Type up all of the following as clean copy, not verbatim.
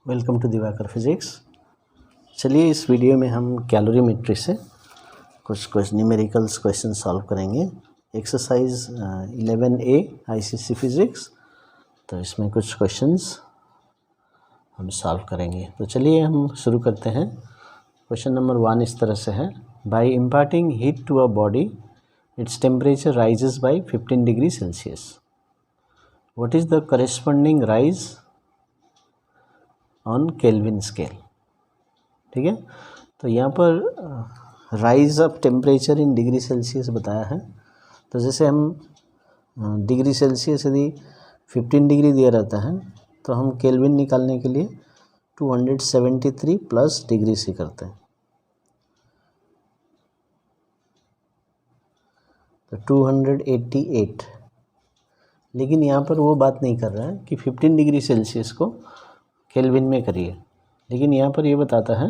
Welcome to Diwakar physics. चलिए इस video में हम कैलोरीमेट्री से कुछ न्यूमेरिकल्स क्वेश्चन सॉल्व करेंगे। Exercise 11A ICSE physics. तो इसमें कुछ क्वेश्चंस हम सॉल्व करेंगे। तो चलिए हम शुरू करते हैं। क्वेश्चन नंबर 1 इस तरह से है, by imparting heat to a body its temperature rises by 15 degree Celsius. What is the corresponding rise on kelvin scale. ठीक है, तो यहाँ पर rise of temperature in degree Celsius बताया है। तो जैसे हम डिग्री सेल्सियस यदि 15 डिग्री दिया रहता है तो हम केल्विन निकालने के लिए 273 प्लस डिग्री से करते हैं, तो 288। लेकिन यहाँ पर वो बात नहीं कर रहा है कि 15 डिग्री सेल्सियस को केल्विन में करिए, लेकिन यहाँ पर ये बताता है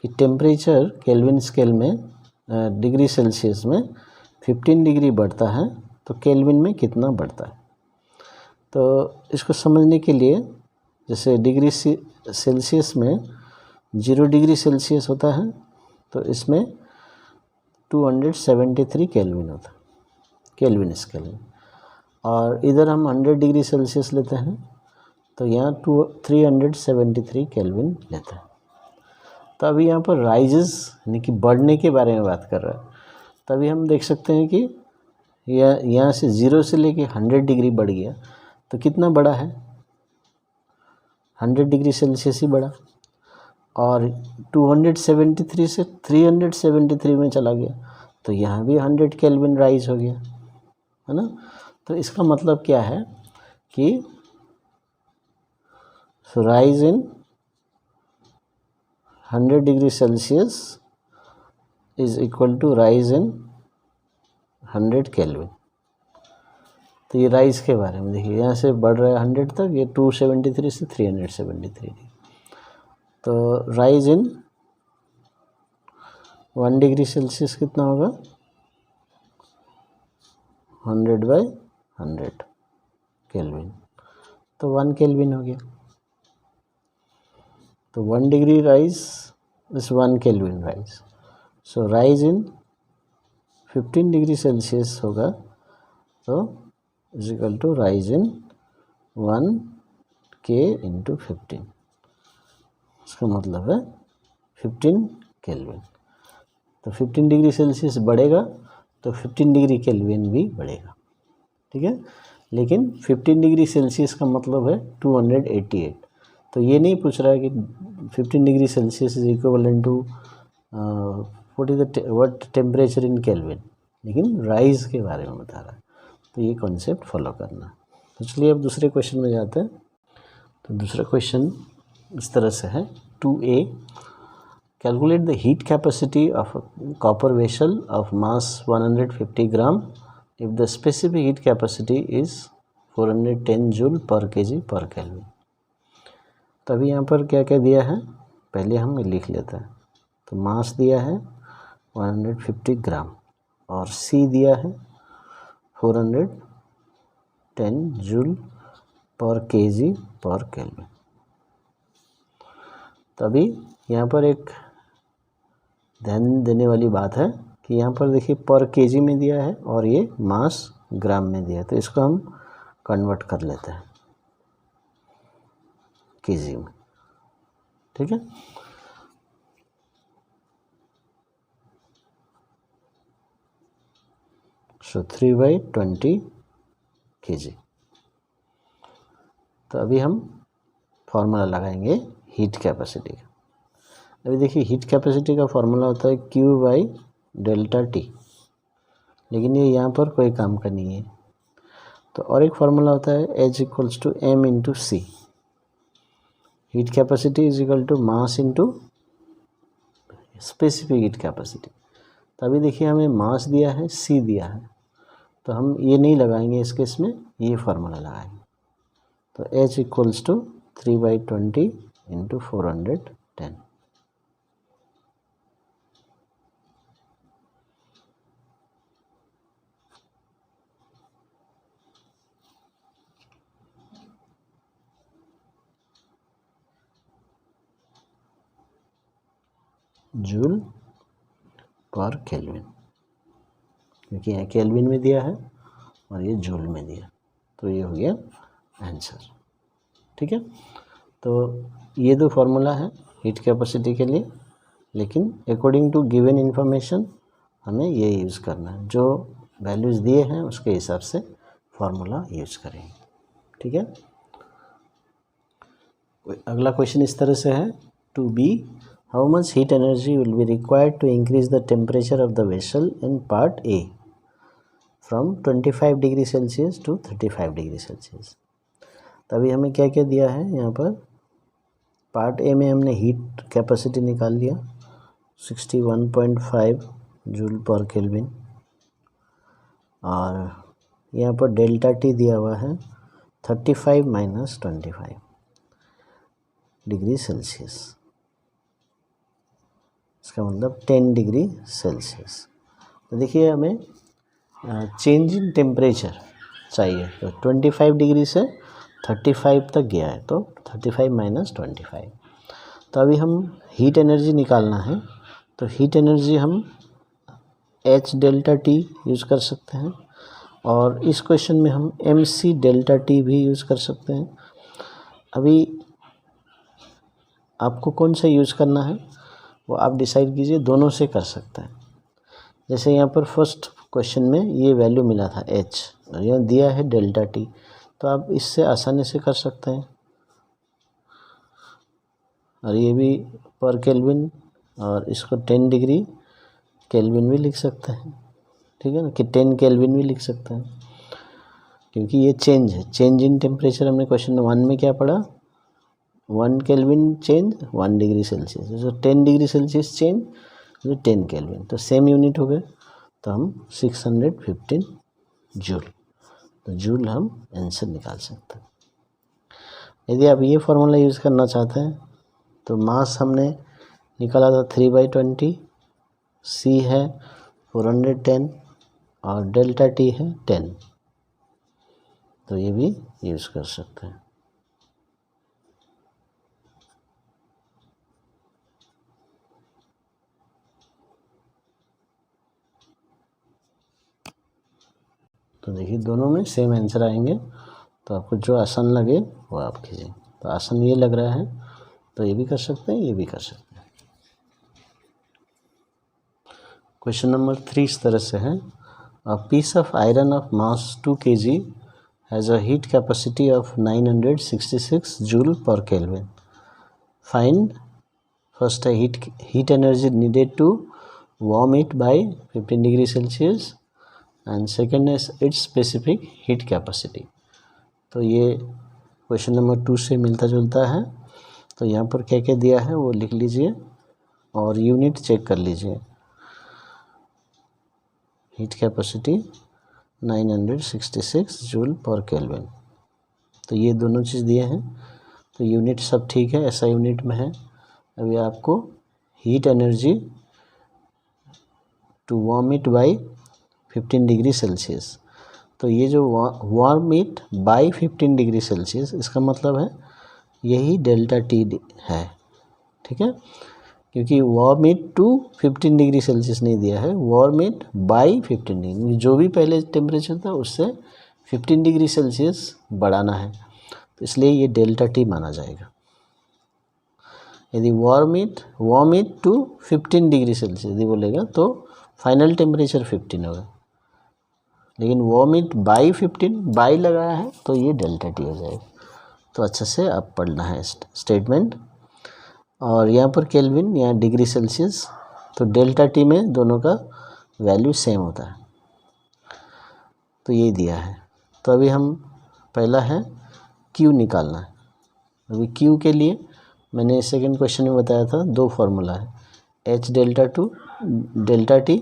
कि टेम्परेचर केल्विन स्केल में डिग्री सेल्सियस में 15 डिग्री बढ़ता है तो केल्विन में कितना बढ़ता है। तो इसको समझने के लिए जैसे डिग्री सेल्सियस में 0 डिग्री सेल्सियस होता है तो इसमें 273 केल्विन होता है केल्विन स्केल में, और इधर हम 100 डिग्री सेल्सियस लेते हैं तो यहाँ 373 केल्विन लेते हैं। तो अभी यहाँ पर राइजेस यानी कि बढ़ने के बारे में बात कर रहा है। तभी हम देख सकते हैं कि यहाँ से 0 से लेके 100 डिग्री बढ़ गया तो कितना बड़ा है, 100 डिग्री सेल्सियस ही बढ़ा, और 273 से 373 में चला गया तो यहाँ भी 100 केल्विन राइज हो गया, है ना। तो इसका मतलब क्या है कि rise in 100 degree Celsius is equal to rise in 100 kelvin. तो ये राइज के बारे में देखिए, यहाँ से बढ़ रहा है 100 तक, ये 273 से 373। तो राइज इन 1 डिग्री सेल्सियस कितना होगा, 100/100 केल्विन, तो 1 केल्विन हो गया। तो 1 degree rise is 1 kelvin rise. So rise in 15 degree Celsius होगा तो is equal to rise in 1K into 15। इसका मतलब है 15 केल्विन। तो 15 डिग्री सेल्सियस बढ़ेगा तो 15 डिग्री केल्विन भी बढ़ेगा, ठीक है। लेकिन 15 डिग्री सेल्सियस का मतलब है 288। तो ये नहीं पूछ रहा है कि 15 degree Celsius is equivalent to what temperature in kelvin, लेकिन राइज के बारे में बता रहा है। तो ये कॉन्सेप्ट फॉलो करना। तो चलिए अब दूसरे क्वेश्चन में जाते हैं। तो दूसरा क्वेश्चन इस तरह से है, 2A, calculate the heat capacity of copper vessel of mass 150 gram if the specific heat capacity is 410 joule पर केजी पर केल्विन। तो अभी यहाँ पर क्या क्या दिया है पहले हम लिख लेते हैं। तो मास दिया है 150 ग्राम और C दिया है 410 जूल पर केजी पर केल्विन। तो अभी यहाँ पर एक ध्यान देने वाली बात है कि यहाँ पर देखिए पर केजी में दिया है और ये मास ग्राम में दिया है, तो इसको हम कन्वर्ट कर लेते हैं केजी में, ठीक है। सो 3/20 केजी। तो अभी हम फॉर्मूला लगाएंगे हीट कैपेसिटी का। अभी देखिए हीट कैपेसिटी का फॉर्मूला होता है Q/ΔT, लेकिन ये यहाँ पर कोई काम का नहीं है। तो और एक फार्मूला होता है H = m × C। Heat capacity is equal to mass into specific heat capacity. तो अभी देखिए हमें मास दिया है, C दिया है, तो हम ये नहीं लगाएंगे इस केस में, ये फार्मूला लगाएंगे। तो H = 3/20 × 410। जूल पर केल्विन, क्योंकि यहाँ केल्विन में दिया है और ये जूल में दिया, तो ये हो गया आंसर। ठीक है, तो ये दो फार्मूला है हीट कैपेसिटी के लिए, लेकिन अकॉर्डिंग टू गिवन इंफॉर्मेशन हमें ये यूज़ करना है, जो वैल्यूज़ दिए हैं उसके हिसाब से फार्मूला यूज़ करेंगे। ठीक है, अगला क्वेश्चन इस तरह से है, to be how much heat energy will be required to increase the temperature of the vessel in part A from 25 degree Celsius to 35 degree Celsius. तभी हमें क्या क्या दिया है यहाँ पर, पार्ट ए में हमने हीट कैपेसिटी निकाल लिया 61.5 जूल पर केल्विन, और यहाँ पर डेल्टा टी दिया हुआ है 35 - 25 डिग्री सेल्सियस, इसका मतलब 10 डिग्री सेल्सियस। तो देखिए हमें चेंज इन टेम्परेचर चाहिए, तो 25 डिग्री से 35 तक गया है, तो 35 - 25। तो अभी हम हीट एनर्जी निकालना है, तो हीट एनर्जी हम H डेल्टा टी यूज़ कर सकते हैं, और इस क्वेश्चन में हम MC डेल्टा टी भी यूज़ कर सकते हैं। अभी आपको कौन सा यूज़ करना है वो आप डिसाइड कीजिए, दोनों से कर सकते हैं। जैसे यहाँ पर फर्स्ट क्वेश्चन में ये वैल्यू मिला था H और यहाँ दिया है डेल्टा टी, तो आप इससे आसानी से कर सकते हैं, और ये भी पर केल्विन, और इसको 10 डिग्री केल्विन भी लिख सकते हैं। ठीक है ना, कि 10 केल्विन भी लिख सकते हैं, क्योंकि ये चेंज है, चेंज इन टेम्परेचर हमने क्वेश्चन 1 में क्या पढ़ा, 1 केल्विन चेंज 1 डिग्री सेल्सियस, जो 10 डिग्री सेल्सियस चेंज जो 10 केल्विन, तो सेम यूनिट हो गए, तो हम 615 जूल, तो जूल हम आंसर निकाल सकते हैं। यदि आप ये फार्मूला यूज़ करना चाहते हैं, तो मास हमने निकाला था 3/20, C है 410 और डेल्टा टी है 10, तो ये भी यूज़ कर सकते हैं। तो देखिए दोनों में सेम आंसर आएंगे, तो आपको जो आसान लगे वो आप कीजिए। तो आसान ये लग रहा है तो ये भी कर सकते हैं, ये भी कर सकते हैं। क्वेश्चन नंबर 3 इस तरह से है, a piece of iron of mass 2 kg has a heat capacity of 966 joule per kelvin. Find first है heat energy needed to warm it by 15 degree Celsius, and second is its specific heat capacity. तो ये question number 2 से मिलता जुलता है, तो यहाँ पर क्या क्या दिया है वो लिख लीजिए और यूनिट चेक कर लीजिए। Heat capacity 966 joule per kelvin, तो ये दोनों चीज़ दिए हैं, तो यूनिट सब ठीक है, ऐसा यूनिट में है। अभी आपको heat energy to warm it by 15 degree Celsius, तो ये जो warm it by 15 degree Celsius, इसका मतलब है यही डेल्टा टी है। ठीक है, क्योंकि warm it to 15 degree Celsius नहीं दिया है, वार्म इट बाई 15 डिग्री, जो भी पहले टेम्परेचर था उससे 15 डिग्री सेल्सियस बढ़ाना है, तो इसलिए ये डेल्टा टी माना जाएगा। यदि warm it to 15 degree Celsius यदि बोलेगा तो फाइनल टेम्परेचर 15 होगा, लेकिन वार्म इट बाई 15 बाई लगाया है तो ये डेल्टा टी हो जाएगा। तो अच्छे से आप पढ़ना है स्टेटमेंट। और यहाँ पर केल्विन, यहाँ डिग्री सेल्सियस, तो डेल्टा टी में दोनों का वैल्यू सेम होता है, तो ये दिया है। तो अभी हम पहला है क्यू निकालना है। अभी क्यू के लिए मैंने सेकंड क्वेश्चन में बताया था, दो फार्मूला है, H डेल्टा टी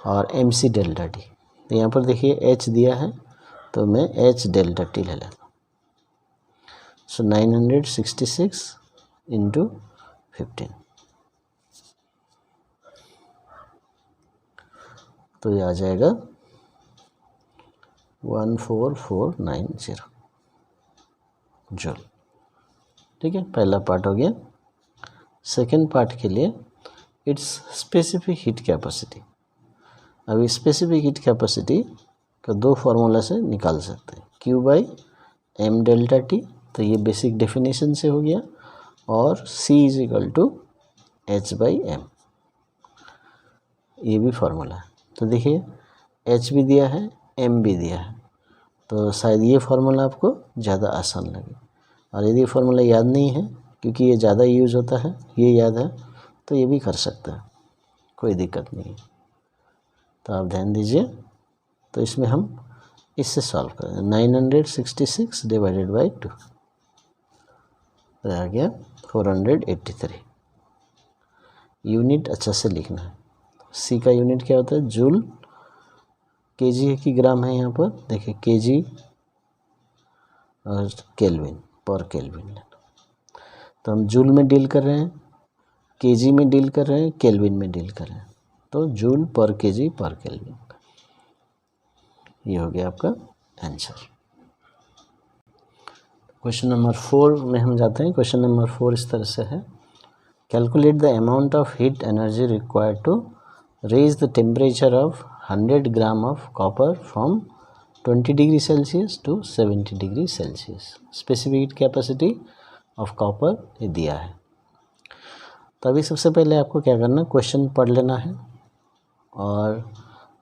और MC डेल्टा टी। तो यहाँ पर देखिए H दिया है, तो मैं H डेल्टा टी ले लेता हूँ। सो 966 इंटू 15, तो ये आ जाएगा 14490 जूल। ठीक है, पहला पार्ट हो गया। सेकेंड पार्ट के लिए इट्स स्पेसिफिक हीट कैपेसिटी। अब स्पेसिफिक हीट कैपेसिटी का दो फार्मूला से निकाल सकते हैं, Q by M delta T, तो ये बेसिक डेफिनेशन से हो गया, और C is equal to H by M, ये भी फार्मूला है। तो देखिए H भी दिया है, M भी दिया है, तो शायद ये फार्मूला आपको ज़्यादा आसान लगे। और यदि फार्मूला याद नहीं है, क्योंकि ये ज़्यादा यूज़ होता है, ये याद है तो ये भी कर सकते हैं, कोई दिक्कत नहीं है। तो आप ध्यान दीजिए, तो इसमें हम इससे सॉल्व करें, 966 डिवाइडेड बाई 2 आ गया 483। यूनिट अच्छा से लिखना है। सी का यूनिट क्या होता है, जूल, केजी है कि ग्राम है, यहाँ पर देखिए केजी और केल्विन पर केल्विन लेना। तो हम जूल में डील कर रहे हैं, केजी में डील कर रहे हैं, केल्विन में डील कर रहे हैं, तो जूल पर केजी पर केल्विन, ये हो गया आपका आंसर। क्वेश्चन नंबर 4 में हम जाते हैं। क्वेश्चन नंबर 4 इस तरह से है, calculate the amount of heat energy required to raise the temperature of 100 gram of copper from 20 degree Celsius to 70 degree Celsius. Specific heat capacity of copper ये दिया है। तो अभी सबसे पहले आपको क्या करना, क्वेश्चन पढ़ लेना है, और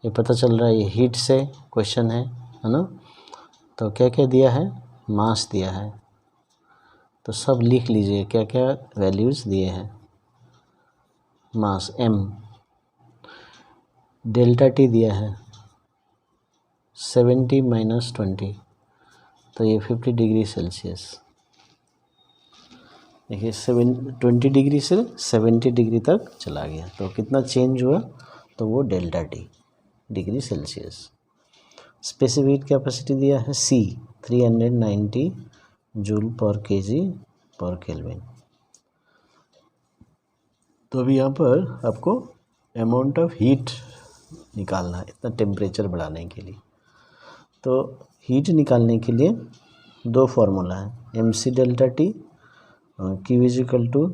ये पता चल रहा है ये हीट से क्वेश्चन है ना। तो क्या क्या दिया है, मास दिया है, तो सब लिख लीजिए क्या क्या वैल्यूज़ दिए हैं। मास m, डेल्टा टी दिया है 70 माइनस 20, तो ये 50 डिग्री सेल्सियस। देखिए 20 डिग्री से 70 डिग्री तक चला गया, तो कितना चेंज हुआ, तो वो delta T degree Celsius. Specific heat capacity दिया है C 390 जूल पर केजी पर केल्विन। तो अभी यहाँ पर आपको अमाउंट ऑफ हीट निकालना है, इतना टेम्परेचर बढ़ाने के लिए। तो हीट निकालने के लिए दो फार्मूला है, MC डेल्टा टी और Q is equal to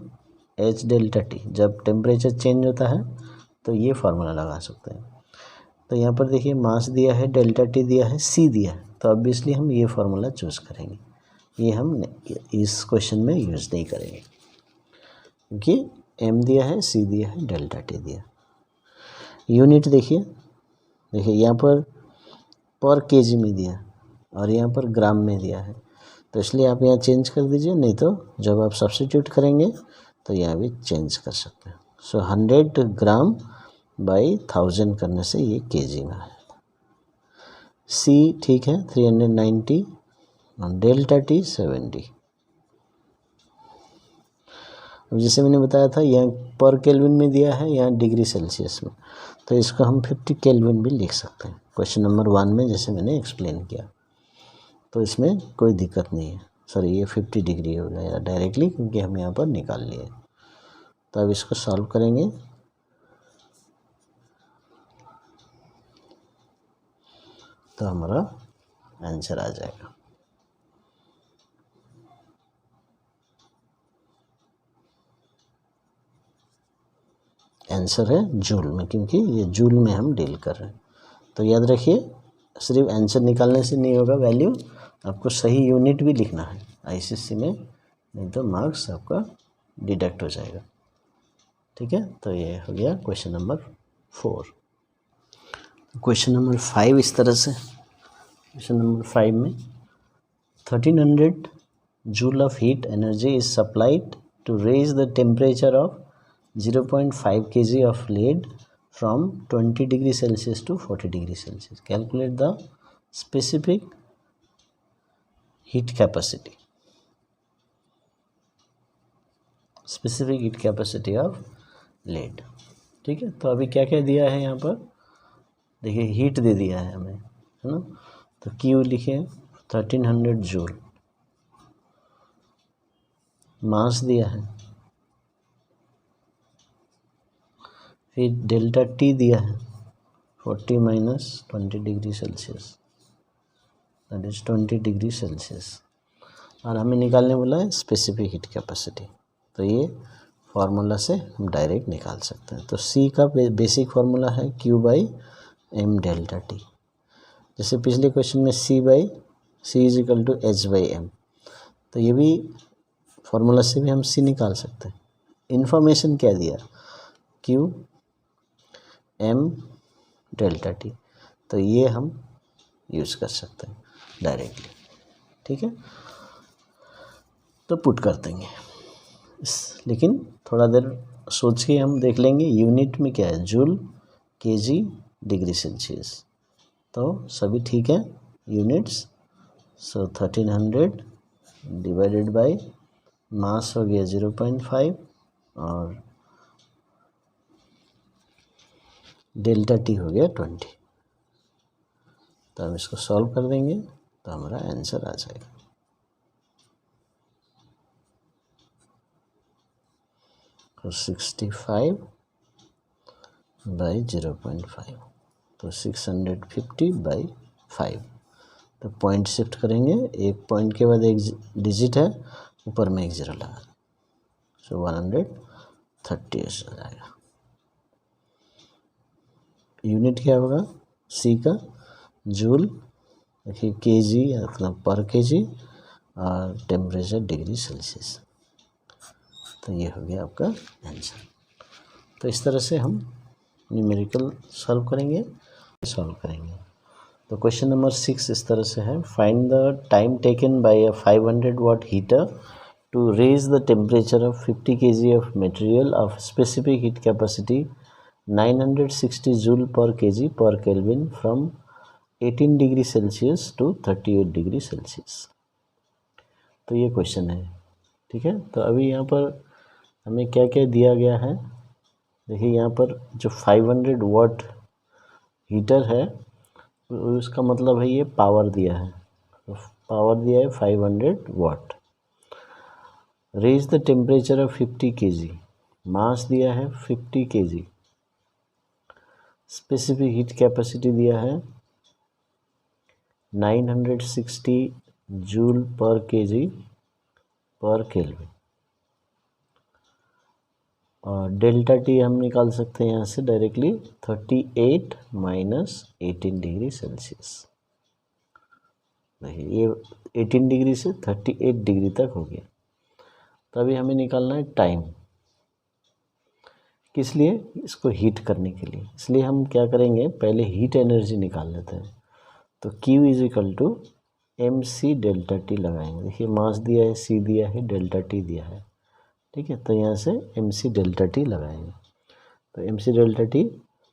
H delta T. जब टेम्परेचर चेंज होता है तो ये फार्मूला लगा सकते हैं। तो यहाँ पर देखिए मास दिया है, डेल्टा टी दिया है, C दिया है, तो ऑब्वियसली हम ये फार्मूला चूज़ करेंगे। ये हम इस क्वेश्चन में यूज़ नहीं करेंगे, क्योंकि M दिया है, C दिया है, डेल्टा टी दिया। यूनिट देखिए यहाँ पर केजी में दिया और यहाँ पर ग्राम में दिया है, तो इसलिए आप यहाँ चेंज कर दीजिए, नहीं तो जब आप सब्स्टिट्यूट करेंगे तो यहाँ भी चेंज कर सकते हैं। सो 100 ग्राम बाई 1000 करने से ये केजी में है। C ठीक है 390 और डेल्टा टी 70। अब जैसे मैंने बताया था यहाँ पर केल्विन में दिया है, यहाँ डिग्री सेल्सियस में, तो इसको हम 50 केल्विन भी लिख सकते हैं क्वेश्चन नंबर 1 में, जैसे मैंने एक्सप्लेन किया। तो इसमें कोई दिक्कत नहीं है, सॉरी ये 50 डिग्री हो जाएगा डायरेक्टली, क्योंकि हम यहाँ पर निकाल लिए। तो अब इसको सॉल्व करेंगे, तो हमारा आंसर आ जाएगा। आंसर है जूल में, क्योंकि ये जूल में हम डील कर रहे हैं। तो याद रखिए, सिर्फ आंसर निकालने से नहीं होगा वैल्यू, आपको सही यूनिट भी लिखना है ICC में, नहीं तो मार्क्स आपका डिडक्ट हो जाएगा। ठीक है, तो ये हो गया क्वेश्चन नंबर 4। क्वेश्चन नंबर 5 इस तरह से, क्वेश्चन नंबर 5 में 1300 joule of heat energy is supplied to raise the temperature of 0.5 kg of lead from 20 degree Celsius to 40 degree Celsius. Calculate the specific heat capacity. Specific heat capacity of lead. ठीक है, तो अभी क्या क्या दिया है यहाँ पर, देखिए हीट दे दिया है हमें, है ना। तो Q लिखे 1300 जूल, मास दिया है, फिर डेल्टा टी दिया है 40 minus 20 degree Celsius, that is 20 degree Celsius, और हमें निकालने बोला है स्पेसिफिक हीट कैपेसिटी। तो ये फार्मूला से हम डायरेक्ट निकाल सकते हैं। तो C का बेसिक फार्मूला है Q/m डेल्टा टी। जैसे पिछले क्वेश्चन में C is equal to H/m, तो ये भी फार्मूला से भी हम C निकाल सकते हैं। इन्फॉर्मेशन क्या दिया, Q/m डेल्टा टी, तो ये हम यूज़ कर सकते हैं डायरेक्टली। ठीक है, तो पुट कर देंगे लेकिन थोड़ा देर सोच के हम देख लेंगे यूनिट में क्या है, जूल, केजी, डिग्री सेल्सियस, तो सभी ठीक है units. So 1300 divided by mass हो गया 0.5 और डेल्टा टी हो गया 20। तो हम इसको सॉल्व कर देंगे तो हमारा आंसर आ जाएगा। तो 65 बाई 0.5, तो 650/5। तो पॉइंट शिफ्ट करेंगे, एक पॉइंट के बाद एक डिजिट है, ऊपर में एक ज़ीरो लगा, सो 130 ऐसा जाएगा। यूनिट क्या होगा सी का, जूल, देखिए केजी मतलब पर केजी, और टेम्परेचर डिग्री सेल्सियस। तो ये हो गया आपका आंसर। तो इस तरह से हम न्यूमेरिकल सॉल्व करेंगे। तो क्वेश्चन नंबर 6 इस तरह से है, find the time taken by a 500 watt heater to raise the temperature of 50 kg of material of specific heat capacity 960 joule per kg per kelvin from 18 degree Celsius to 38 degree Celsius. तो ये question है। ठीक है, तो अभी यहाँ पर हमें क्या क्या दिया गया है, देखिए यहाँ पर जो 500 वाट हीटर है उसका मतलब है ये पावर दिया है, तो पावर दिया है 500 watt. Raise the temperature of 50 kg, mass दिया है 50 kg, स्पेसिफिक हीट कैपेसिटी दिया है 960 joule per kg per kelvin, और डेल्टा टी हम निकाल सकते हैं यहाँ से डायरेक्टली 38 माइनस 18 डिग्री सेल्सियस। देखिए ये 18 डिग्री से 38 डिग्री तक हो गया। तो अभी हमें निकालना है टाइम, किस लिए, इसको हीट करने के लिए। इसलिए हम क्या करेंगे, पहले हीट एनर्जी निकाल लेते हैं। तो Q is equal to MC delta T लगाएंगे। देखिए मास दिया है, C दिया है, डेल्टा टी दिया है। ठीक है, तो यहाँ से MC डेल्टा टी लगाएंगे। तो MC delta T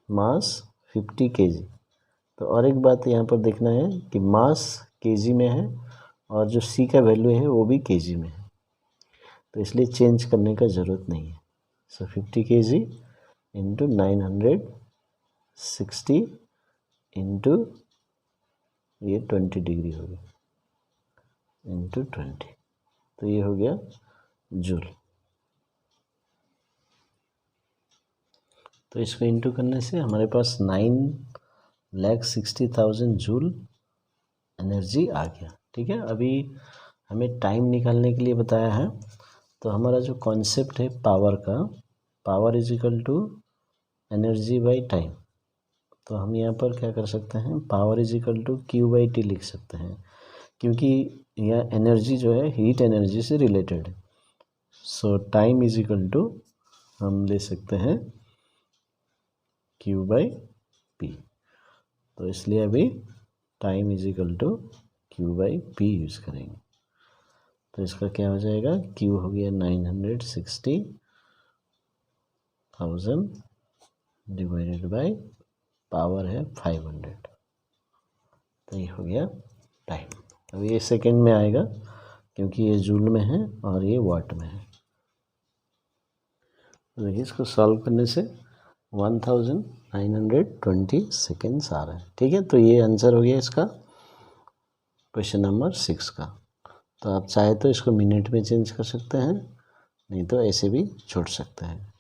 mass 50 kg। तो और एक बात यहाँ पर देखना है कि मास kg में है और जो C का वैल्यू है वो भी kg में है, तो इसलिए चेंज करने का ज़रूरत नहीं है। सो 50 kg इंटू 960 इंटू ये 20 डिग्री हो गया इंटू 20, तो ये हो गया जूल। तो इसको इंटू करने से हमारे पास 9,60,000 जूल एनर्जी आ गया। ठीक है, अभी हमें टाइम निकालने के लिए बताया है। तो हमारा जो कॉन्सेप्ट है पावर का, power is equal to energy by time, तो हम यहाँ पर क्या कर सकते हैं, power is equal to Q/T लिख सकते हैं, क्योंकि यह एनर्जी जो है हीट एनर्जी से रिलेटेड है। सो टाइम इज इक्वल टू हम ले सकते हैं Q/P, तो इसलिए अभी time is equal to Q/P use करेंगे। तो इसका क्या हो जाएगा, Q हो गया 960,000 डिवाइडेड बाय पावर है 500, तो ये हो गया टाइम। अब ये सेकेंड में आएगा क्योंकि ये जूल में है और ये वाट में है। तो देखिए इसको सॉल्व करने से 1920 सेकेंड्स आ रहा है। ठीक है, तो ये आंसर हो गया इसका क्वेश्चन नंबर 6 का। तो आप चाहे तो इसको मिनट में चेंज कर सकते हैं, नहीं तो ऐसे भी छोड़ सकते हैं।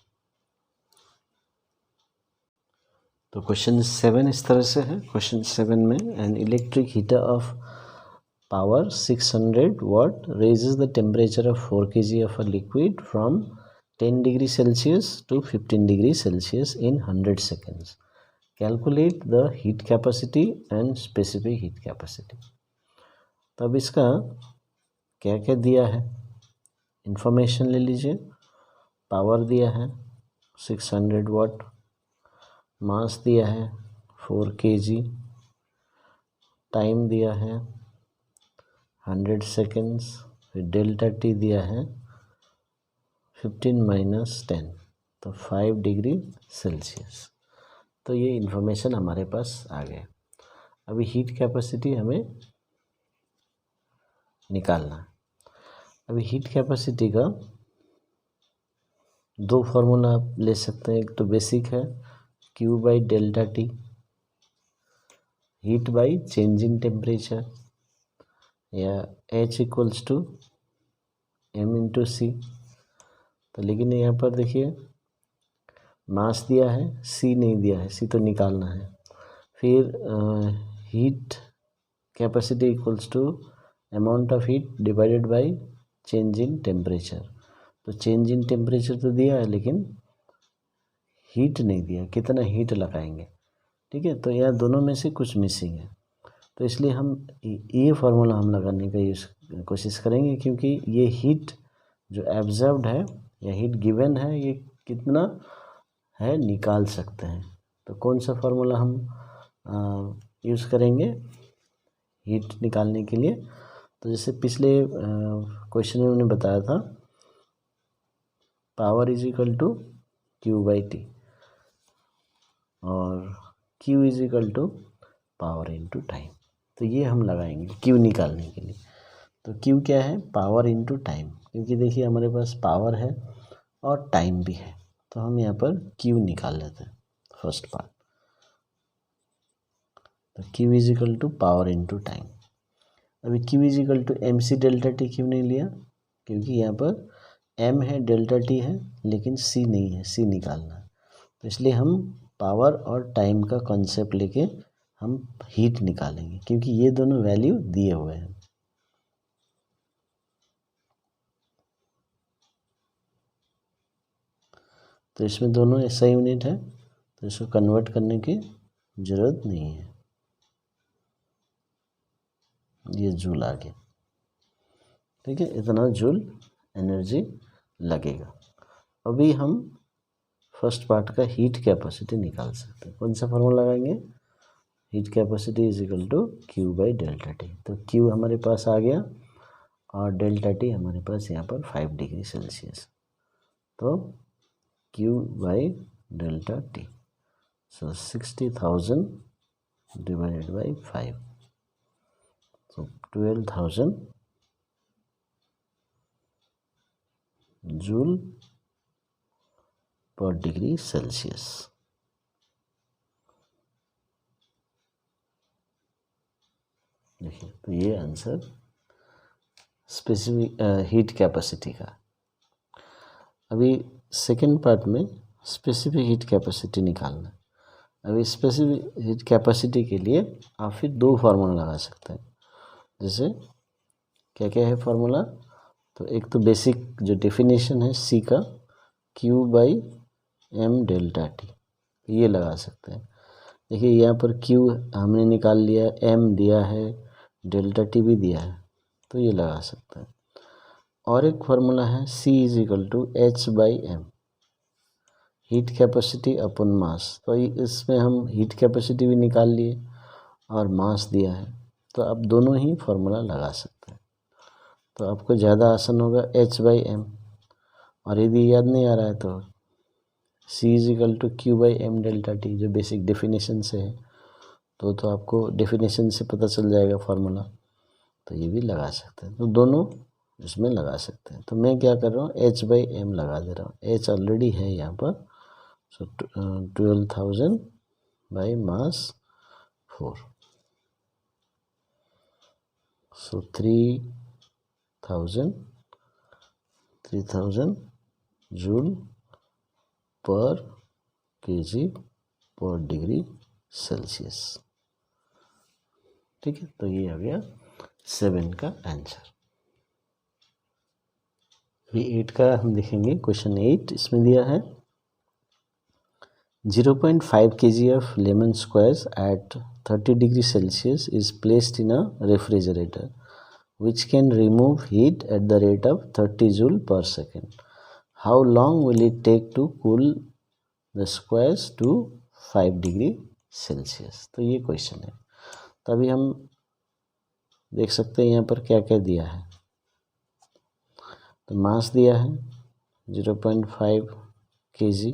तो क्वेश्चन 7 इस तरह से है। क्वेश्चन 7 में an electric heater of power 600 watt raises the temperature of 4 kg of a liquid from 10 degree Celsius to 15 degree Celsius in 100 seconds. Calculate the heat capacity and specific heat capacity. तो अब इसका क्या क्या दिया है, information ले लीजिए। Power दिया है 600 वाट, मास दिया है 4 kg, टाइम दिया है 100 सेकेंड्स, फिर डेल्टा टी दिया है 15 - 10 तो 5 डिग्री सेल्सियस। तो ये इन्फॉर्मेशन हमारे पास आ गया। अभी हीट कैपेसिटी हमें निकालना है। अभी हीट कैपेसिटी का दो फार्मूला आप ले सकते हैं। एक तो बेसिक है Q by delta T, heat by change in temperature, या H equals to M into C. तो लेकिन यहाँ पर देखिए मास दिया है, C नहीं दिया है, C तो निकालना है। फिर heat capacity equals to amount of heat divided by change in temperature. तो चेंज इन टेम्परेचर तो दिया है लेकिन हीट नहीं दिया, कितना हीट लगाएंगे। ठीक है, तो यहाँ दोनों में से कुछ मिसिंग है। तो इसलिए हम ये फार्मूला हम लगाने का कोशिश करेंगे, क्योंकि ये हीट जो एब्जर्व्ड है या हीट गिवन है ये कितना है निकाल सकते हैं। तो कौन सा फार्मूला हम यूज़ करेंगे हीट निकालने के लिए। तो जैसे पिछले क्वेश्चन में मैंने बताया था, power is equal to Q by T और Q is equal to power into time. तो ये हम लगाएंगे Q निकालने के लिए। तो Q क्या है, पावर इनटू टाइम, क्योंकि देखिए हमारे पास पावर है और टाइम भी है। तो हम यहाँ पर Q निकाल लेते हैं फर्स्ट पार्ट। तो Q is equal to power into time. अभी Q is equal to M C delta T क्यों नहीं लिया, क्योंकि यहाँ पर M है डेल्टा टी है लेकिन C नहीं है, C निकालना है। तो इसलिए हम पावर और टाइम का कॉन्सेप्ट लेके हम हीट निकालेंगे, क्योंकि ये दोनों वैल्यू दिए हुए हैं। तो इसमें दोनों ऐसा यूनिट है, तो इसको कन्वर्ट करने की ज़रूरत नहीं है। ये जूल आ गया, ठीक है, इतना जूल एनर्जी लगेगा। अभी हम फर्स्ट पार्ट का हीट कैपेसिटी निकाल सकते हैं। कौन सा फॉर्मूला लगाएंगे, heat capacity is equal to Q by delta T. तो Q हमारे पास आ गया और डेल्टा टी हमारे पास यहाँ पर 5 डिग्री सेल्सियस। तो Q by delta T, so 60,000 divided by 5, so 12,000 joule पर डिग्री सेल्सियस। देखिए, तो ये आंसर स्पेसिफिक हीट कैपेसिटी का। अभी सेकेंड पार्ट में स्पेसिफिक हीट कैपेसिटी निकालना है। अभी स्पेसिफिक हीट कैपेसिटी के लिए आप फिर दो फार्मूला लगा सकते हैं। जैसे क्या क्या है फार्मूला, तो एक तो बेसिक जो डेफिनेशन है C का Q by M delta T, ये लगा सकते हैं। देखिए यहाँ पर Q हमने निकाल लिया, M दिया है, डेल्टा टी भी दिया है, तो ये लगा सकते हैं। और एक फार्मूला है C is equal to H by M, heat capacity upon mass. तो इसमें हम हीट कैपेसिटी भी निकाल लिए और मास दिया है, तो आप दोनों ही फार्मूला लगा सकते हैं। तो आपको ज़्यादा आसान होगा H बाई M, और यदि याद नहीं आ रहा है तो C is equal to Q by M delta T, जो बेसिक डेफिनेशन से है। तो आपको डेफिनेशन से पता चल जाएगा फार्मूला, तो ये भी लगा सकते हैं। तो दोनों इसमें लगा सकते हैं। तो मैं क्या कर रहा हूँ, H बाई M लगा दे रहा हूँ। H ऑलरेडी है यहाँ पर, सो 12,000 बाई मास 4, सो 3,000 जूल पर केजी पर डिग्री सेल्सियस। ठीक है, तो ये आ गया 7 का आंसर। ये 8 का हम देखेंगे क्वेश्चन 8, इसमें दिया है 0.5 kg of lemon squares at 30 degree Celsius is placed in a refrigerator which can remove heat at the rate of 30 joule per second. How long will it take to cool the squares to 5 degree Celsius? तो ये question है। तो अभी हम देख सकते हैं यहाँ पर क्या क्या दिया है। तो मास दिया है 0.5 kg,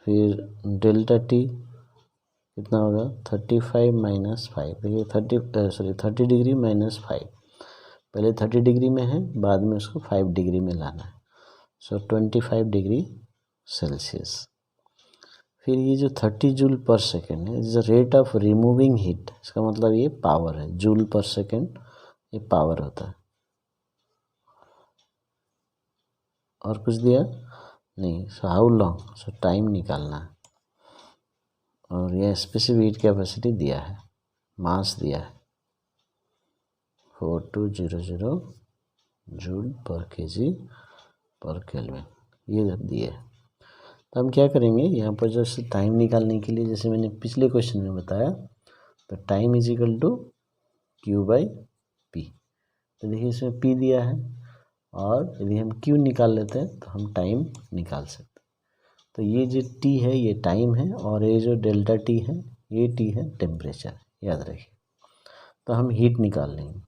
फिर डेल्टा टी कितना होगा 35 माइनस 5। देखिए 30 डिग्री माइनस 5, पहले 30 डिग्री में है, बाद में उसको 5 डिग्री में लाना है, सो 25 डिग्री सेल्सियस। फिर ये जो 30 जूल पर सेकेंड है, is the rate of removing heat, इसका मतलब ये पावर है, जूल पर सेकेंड ये पावर होता है। और कुछ दिया नहीं। So how long, so time निकालना है। और यह स्पेसिफिक हीट कैपेसिटी दिया है, मास दिया है 4200 जूल पर केजी पर केल्विन, ये दिए है। तो हम क्या करेंगे यहाँ पर, जैसे टाइम निकालने के लिए, जैसे मैंने पिछले क्वेश्चन में बताया, तो time is equal to Q by P. तो देखिए इसमें P दिया है, और यदि हम Q निकाल लेते हैं तो हम टाइम निकाल सकते हैं। तो ये जो T है ये टाइम है, और ये जो डेल्टा T है ये T है टेम्परेचर, याद रखिए। तो हम हीट निकाल लेंगे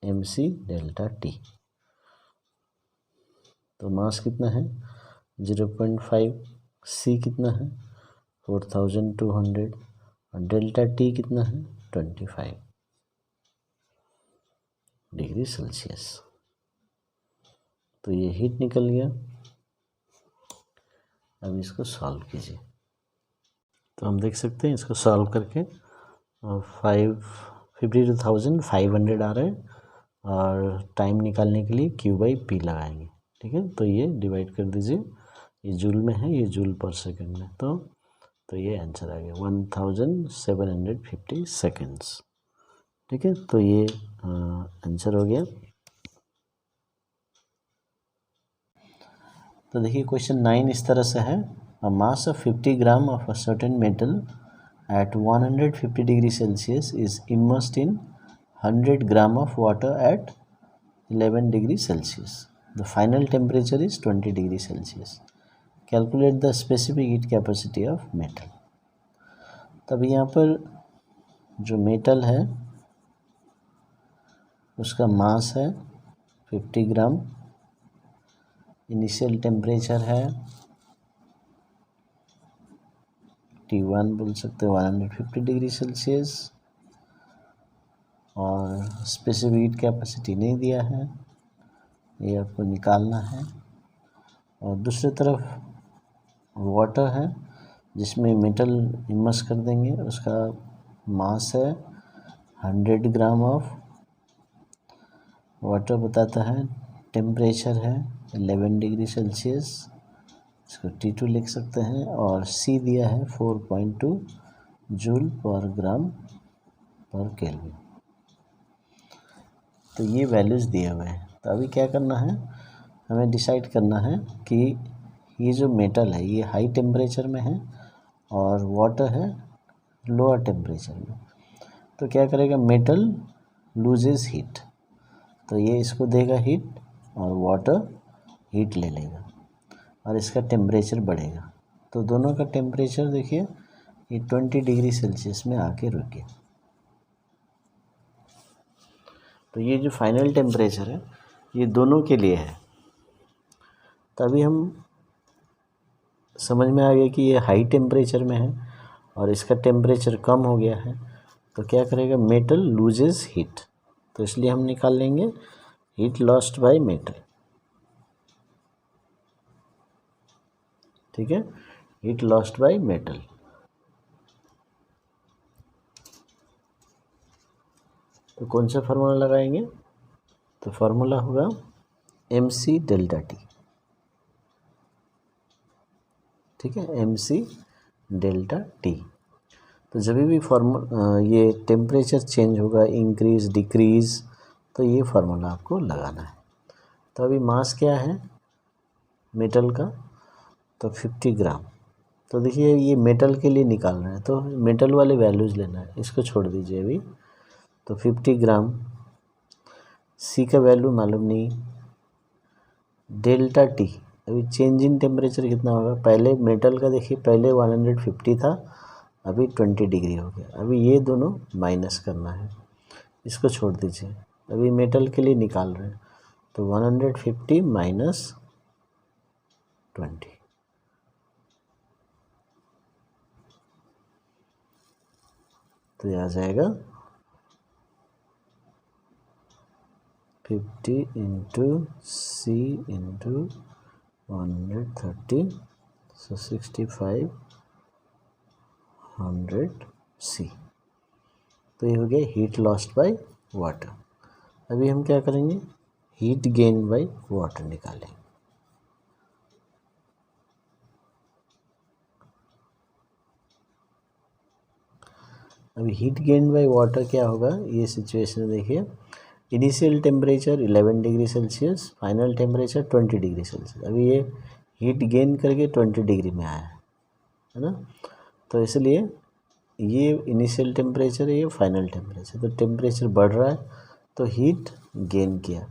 MC डेल्टा T। तो मास कितना है 0.5, C कितना है 4200, और डेल्टा T कितना है 25 डिग्री सेल्सियस। तो ये हीट निकल गया। अब इसको सॉल्व कीजिए। तो हम देख सकते हैं इसको सॉल्व करके 52,500 आ रहा है, और टाइम निकालने के लिए Q बाई पी लगाएंगे। ठीक है, तो ये डिवाइड कर दीजिए, ये जूल में है, ये जूल पर सेकंड में, तो ये आंसर आ गया 1750 सेकेंड्स। ठीक है, तो ये आंसर हो गया। तो देखिए क्वेश्चन 9 इस तरह से है, a mass of 50 gram of a certain metal at 150 degree Celsius is immersed in 100 gram of water at 11 degree Celsius. The final temperature is 20 degree Celsius. Calculate the specific heat capacity of metal. तब यहाँ पर जो metal है उसका मास है 50 ग्राम, initial temperature है T1 बोल सकते हो 150 डिग्री सेल्सियस, और स्पेसिफिक हीट कैपेसिटी नहीं दिया है, ये आपको निकालना है। और दूसरी तरफ वाटर है जिसमें मेटल इमर्स कर देंगे, उसका मास है 100 ग्राम ऑफ वाटर बताता है, टेम्परेचर है 11 डिग्री सेल्सियस, इसको T2 लिख सकते हैं, और C दिया है 4.2 जूल पर ग्राम पर केल्विन। तो ये वैल्यूज़ दिए हुए हैं। तो अभी क्या करना है, हमें डिसाइड करना है कि ये जो मेटल है ये हाई टेम्परेचर में है और वाटर है लोअर टेम्परेचर में। तो क्या करेगा, मेटल लूजेस हीट, तो ये इसको देगा हीट, और वाटर हीट ले लेगा, और इसका टेम्परेचर बढ़ेगा। तो दोनों का टेम्परेचर देखिए ये 20 डिग्री सेल्सियस में आके रुक गया। तो ये जो फाइनल टेम्परेचर है ये दोनों के लिए है। तभी हम समझ में आ गया कि ये हाई टेम्परेचर में है और इसका टेम्परेचर कम हो गया है। तो क्या करेगा, मेटल लूजेस हीट, तो इसलिए हम निकाल लेंगे हीट लॉस्ट बाय मेटल। ठीक है, हीट लॉस्ट बाय मेटल। तो कौन सा फार्मूला लगाएंगे, तो फार्मूला होगा MC डेल्टा T। ठीक है, MC डेल्टा T। तो जब भी ये टेम्परेचर चेंज होगा, इंक्रीज डिक्रीज़, तो ये फार्मूला आपको लगाना है। तो अभी मास क्या है मेटल का, तो 50 ग्राम। तो देखिए ये मेटल के लिए निकाल रहे हैं, तो मेटल वाले वैल्यूज़ लेना है, इसको छोड़ दीजिए अभी। तो 50 ग्राम, सी का वैल्यू मालूम नहीं, डेल्टा टी, अभी चेंज इन टेम्परेचर कितना होगा, पहले मेटल का देखिए पहले 150 था, अभी 20 डिग्री हो गया, अभी ये दोनों माइनस करना है, इसको छोड़ दीजिए, अभी मेटल के लिए निकाल रहे हैं, तो 150 माइनस 20, तो ये आ जाएगा 50 इंटू सी इंटू 130, सो 65 100 सी। तो ये हो गया हीट लॉस्ट बाय वाटर। अभी हम क्या करेंगे, हीट गेन बाय वाटर निकालेंगे। अभी हीट गेन बाय वाटर क्या होगा, ये सिचुएशन देखिए, initial temperature 11 degree Celsius, final temperature 20 degree Celsius. अभी ये हीट गेन करके 20 डिग्री में आया है ना, तो इसलिए ये इनिशियल टेम्परेचर है, ये फाइनल टेम्परेचर, तो टेम्परेचर बढ़ रहा है तो हीट गेन किया।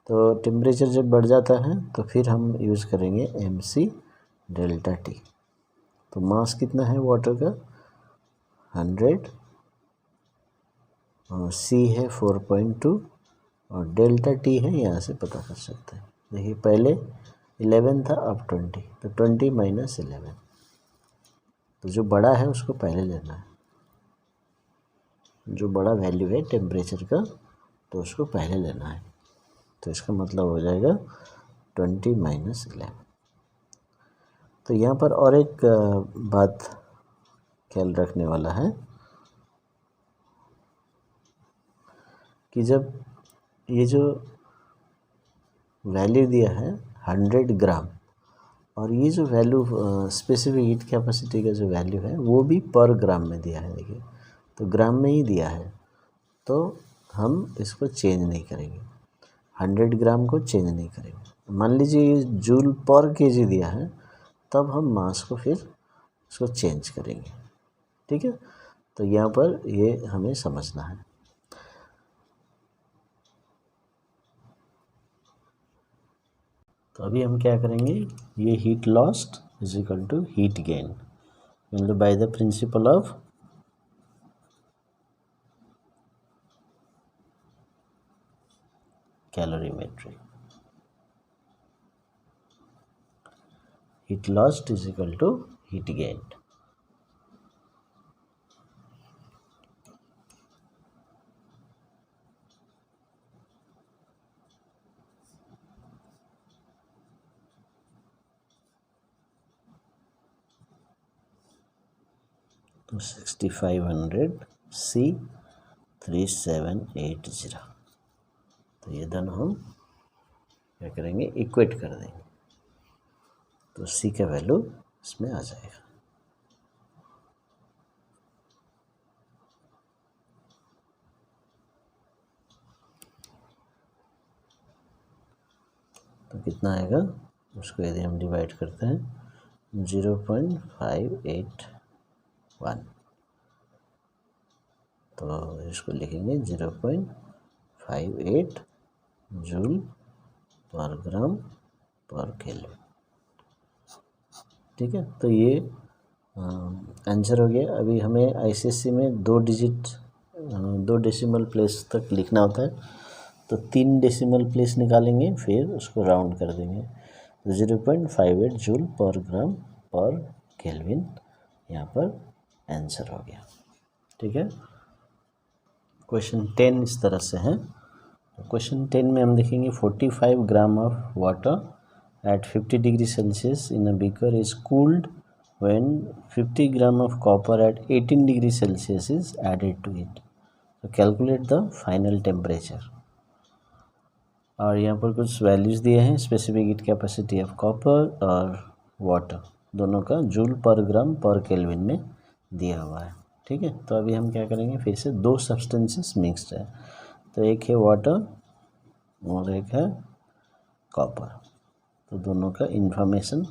तो टेम्परेचर जब बढ़ जाता है तो फिर हम यूज़ करेंगे mc डेल्टा टी। तो मास कितना है वाटर का 100, और सी है 4.2, और डेल्टा टी है, यहाँ से पता कर सकते हैं। देखिए पहले 11 था, अब 20, तो 20 माइनस 11, तो जो बड़ा है उसको पहले लेना है, जो बड़ा वैल्यू है टेम्परेचर का तो उसको पहले लेना है। तो इसका मतलब हो जाएगा 20 माइनस 11। तो यहाँ पर और एक बात ख्याल रखने वाला है कि जब ये जो वैल्यू दिया है 100 ग्राम, और ये जो वैल्यू स्पेसिफिक हीट कैपेसिटी का जो वैल्यू है वो भी पर ग्राम में दिया है, देखिए तो ग्राम में ही दिया है, तो हम इसको चेंज नहीं करेंगे, 100 ग्राम को चेंज नहीं करेंगे। मान लीजिए ये जूल पर केजी दिया है, तब हम मास को फिर इसको चेंज करेंगे, ठीक है। तो यहाँ पर ये हमें समझना है। तो अभी हम क्या करेंगे, ये heat lost is equal to heat gain, मतलब by the principle of calorimetry, heat lost is equal to heat gain. तो 6500 सी 3780, तो ये दोनों हम क्या करेंगे, इक्वेट कर देंगे, तो सी का वैल्यू इसमें आ जाएगा। तो कितना आएगा, उसको यदि हम डिवाइड करते हैं 0.581, तो इसको लिखेंगे 0.58 जूल पर ग्राम पर केल्विन, ठीक है। तो ये आंसर हो गया। अभी हमें आईसीएससी में 2 डिजिट 2 डेसिमल प्लेस तक लिखना होता है, तो 3 डेसिमल प्लेस निकालेंगे, फिर उसको राउंड कर देंगे, तो 0.58 जूल पर ग्राम पर केल्विन यहाँ पर आंसर हो गया, ठीक है। क्वेश्चन 10 इस तरह से है। तो क्वेश्चन 10 में हम देखेंगे 45 ग्राम of water eight 50 degree Celsius in a beaker is cooled when 50 gram of copper at 18 degree Celsius is added to it. So calculate the final temperature. और यहाँ पर कुछ वैल्यूज़ दिए हैं, specific heat capacity of copper और water दोनों का joule पर ग्राम पर केल्विन में दिया हुआ है, ठीक है। तो अभी हम क्या करेंगे, फिर से 2 सब्सटेंसेस मिक्स्ड है, तो एक है वाटर और एक है कॉपर। तो दोनों का इंफॉर्मेशन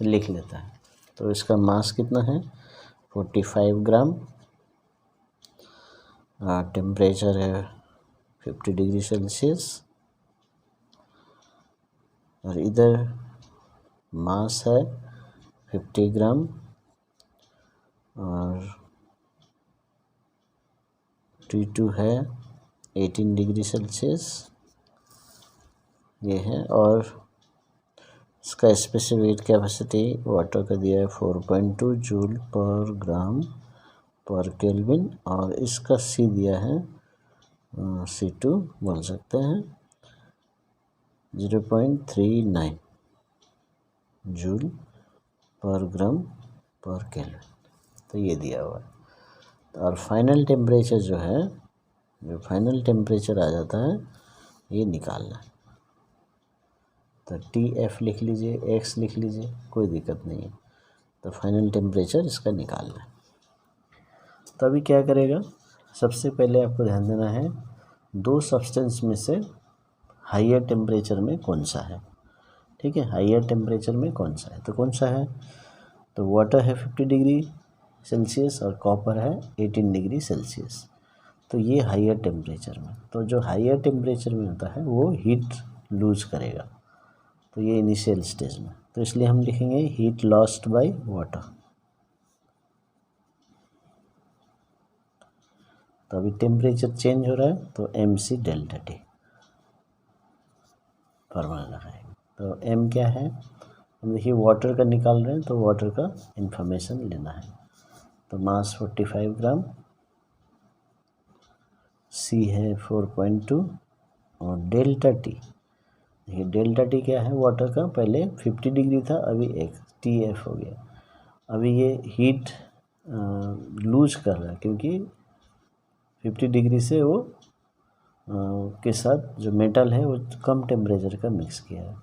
लिख लेता है। तो इसका मास कितना है 45 ग्राम, टेम्परेचर है 50 डिग्री सेल्सियस, और इधर मास है 50 ग्राम और T2 है 18 डिग्री सेल्सियस ये है, और इसका स्पेसिफिक कैपेसिटी वाटर का दिया है 4.2 जूल पर ग्राम पर केल्विन, और इसका C दिया है C2 बोल सकते हैं 0.39 जूल पर ग्राम पर केल्विन। तो ये दिया हुआ है। और फाइनल टेम्परेचर जो है, जो फाइनल टेम्परेचर आ जाता है ये निकालना है। तो TF लिख लीजिए, X लिख लीजिए, कोई दिक्कत नहीं है। तो फाइनल टेम्परेचर इसका निकालना है। तो अभी क्या करेगा, सबसे पहले आपको ध्यान देना है दो सब्सटेंस में से हाईयर टेम्परेचर में कौन सा है। ठीक है, हाईयर टेम्परेचर में कौन सा है, तो कौन सा है, तो वाटर है 50 डिग्री सेल्सियस और कॉपर है 18 डिग्री सेल्सियस। तो ये हाईयर टेम्परेचर में, तो जो हाईयर टेम्परेचर में होता है वो हीट लूज करेगा। तो ये इनिशियल स्टेज में, तो इसलिए हम लिखेंगे हीट लॉस्ट बाय वाटर। तो अभी टेम्परेचर चेंज हो रहा है तो MC डेल्टा T फॉर्मूला लगाएंगे। तो M क्या है, हम देखिए वाटर का निकाल रहे हैं तो वाटर का इंफॉर्मेशन लेना है। तो मास 45 ग्राम, C है 4.2 और डेल्टा T, देखिए डेल्टा T क्या है वाटर का, पहले 50 डिग्री था अभी एक TF हो गया। अभी ये हीट लूज कर रहा है क्योंकि 50 डिग्री से वो के साथ जो मेटल है वो कम टेम्परेचर का मिक्स किया है,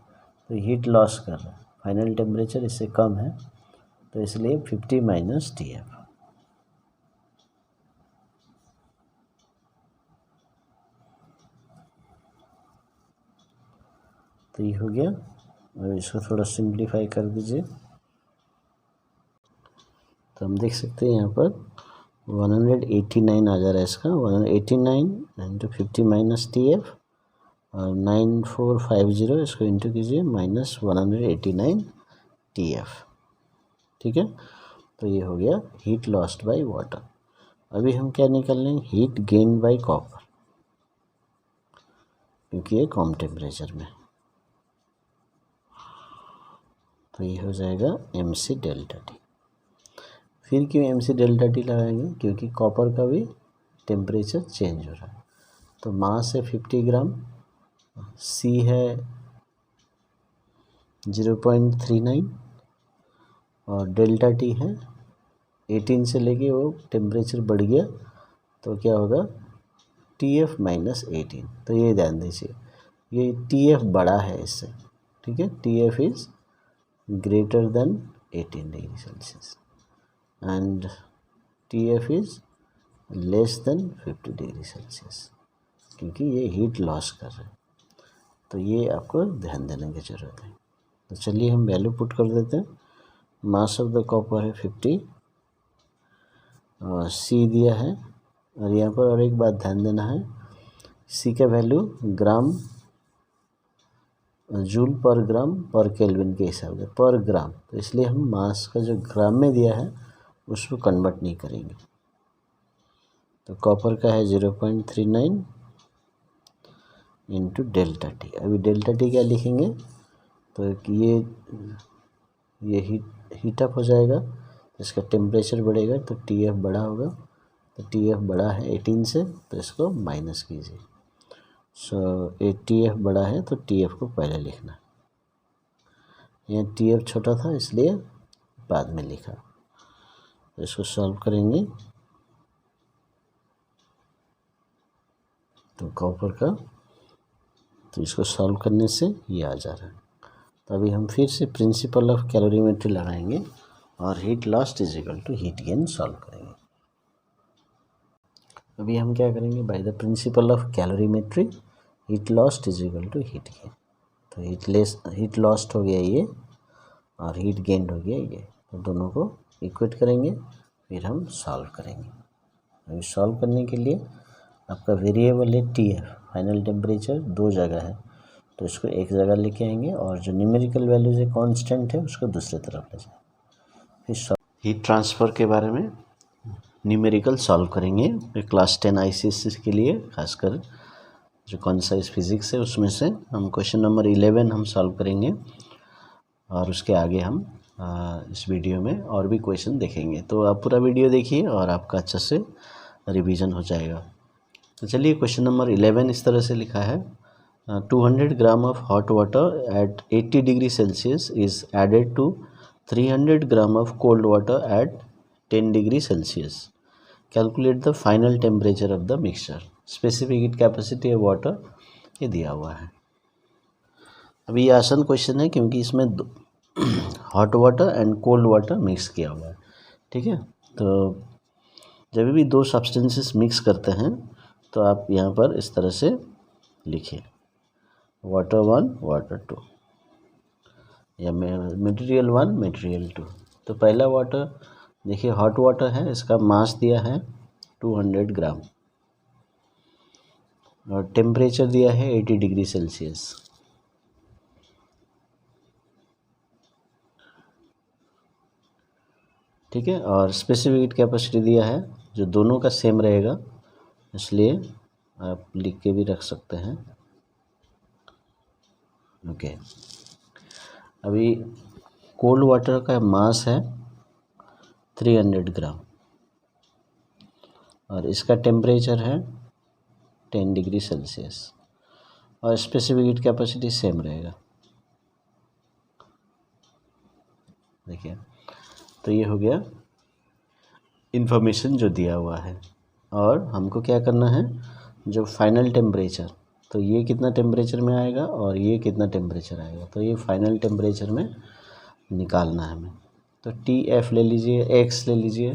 तो हीट लॉस कर रहा है। फाइनल टेम्परेचर इससे कम है तो इसलिए 50 माइनस TF। तो ये हो गया, और इसको थोड़ा सिंप्लीफाई कर दीजिए। तो हम देख सकते हैं यहाँ पर 189 आ जा रहा है इसका, 189 इंटू 50 माइनस TF और 9450 इसको इंटू कीजिए माइनस 189 TF। ठीक है, तो ये हो गया हीट लॉस्ट बाय वाटर। अभी हम क्या निकाल लेंगे, हीट गेन बाय कॉपर, क्योंकि ये कम टेम्परेचर में। तो ये हो जाएगा MC डेल्टा T। फिर क्यों MC डेल्टा T लगाएंगे, क्योंकि कॉपर का भी टेम्परेचर चेंज हो रहा है। तो मास है 50 ग्राम, C है 0.39 और डेल्टा T है 18 से लेके वो टेम्परेचर बढ़ गया तो क्या होगा TF माइनस 18। तो ये ध्यान दीजिए, ये TF बड़ा है इससे। ठीक है, TF is greater than 18 degree Celsius and TF is less than 50 degree Celsius, क्योंकि ये हीट लॉस कर रहे हैं। तो ये आपको ध्यान देने की ज़रूरत है। तो चलिए हम वैल्यू पुट कर देते हैं। मास ऑफ द कॉपर है 50 और C दिया है, और यहाँ पर और एक बात ध्यान देना है, C का वैल्यू ग्राम जूल पर ग्राम पर केल्विन के हिसाब से पर ग्राम, तो इसलिए हम मास का जो ग्राम में दिया है उसको कन्वर्ट नहीं करेंगे। तो कॉपर का है 0.39 इंटू डेल्टा T। अभी डेल्टा T क्या लिखेंगे, तो ये हीटअप हो जाएगा, इसका टेम्परेचर बढ़ेगा तो TF बड़ा होगा। तो TF बड़ा है 18 से, तो इसको माइनस कीजिए। सो TF बड़ा है तो TF को पहले लिखना, यहाँ TF छोटा था इसलिए बाद में लिखा। तो इसको सॉल्व करेंगे तो कॉपर का, तो इसको सॉल्व करने से ये आ जा रहा है। तो अभी हम फिर से प्रिंसिपल ऑफ कैलोरीमेट्री लगाएंगे और heat lost is equal to heat gain solve करेंगे। अभी हम क्या करेंगे, by the principle of calorimetry heat lost is equal to heat gain. तो हीट लॉस्ट हो गया ये और हीट गेंड हो गया ये, तो दोनों को इक्वेट करेंगे, फिर हम सॉल्व करेंगे। अभी सॉल्व करने के लिए आपका वेरिएबल है TF, फाइनल टेम्परेचर 2 जगह है, तो इसको एक जगह लेके आएंगे और जो न्यूमेरिकल वैल्यूज है कांस्टेंट है उसको दूसरी तरफ ले जाएंगे। फिर हीट ट्रांसफ़र के बारे में न्यूमेरिकल सॉल्व करेंगे क्लास 10 ICSE के लिए, खासकर जो कॉन्साइज फिज़िक्स है उसमें से हम क्वेश्चन नंबर 11 हम सॉल्व करेंगे और उसके आगे हम इस वीडियो में और भी क्वेश्चन देखेंगे। तो आप पूरा वीडियो देखिए और आपका अच्छे से रिवीजन हो जाएगा। तो चलिए क्वेश्चन नंबर 11 इस तरह से लिखा है, 200 gram of hot water at 80 degree Celsius is added to 300 gram of cold water at 10 degree Celsius. Calculate the final temperature of the mixture. Specific heat capacity of water ये दिया हुआ है। अभी ये आसान क्वेश्चन है क्योंकि इसमें hot water and cold water mix किया हुआ है, ठीक है। तो जब भी दो सब्सटेंसेस मिक्स करते हैं तो आप यहाँ पर इस तरह से लिखिए, वाटर 1 वाटर 2 या मटेरियल 1 मटेरियल 2। तो पहला वाटर देखिए हॉट वाटर है, इसका मास दिया है 200 ग्राम और टेम्परेचर दिया है 80 डिग्री सेल्सियस। ठीक है, और स्पेसिफिक हीट कैपेसिटी दिया है जो दोनों का सेम रहेगा, इसलिए आप लिख के भी रख सकते हैं। ओके, अभी कोल्ड वाटर का मास है 300 ग्राम और इसका टेम्परेचर है 10 डिग्री सेल्सियस और स्पेसिफिक हीट कैपेसिटी सेम रहेगा। देखिए, तो ये हो गया इन्फॉर्मेशन जो दिया हुआ है और हमको क्या करना है, जो फाइनल टेम्परेचर, तो ये कितना टेम्परेचर में आएगा और ये कितना टेम्परेचर आएगा, तो ये फाइनल टेम्परेचर में निकालना है हमें। तो TF ले लीजिए, X ले लीजिए,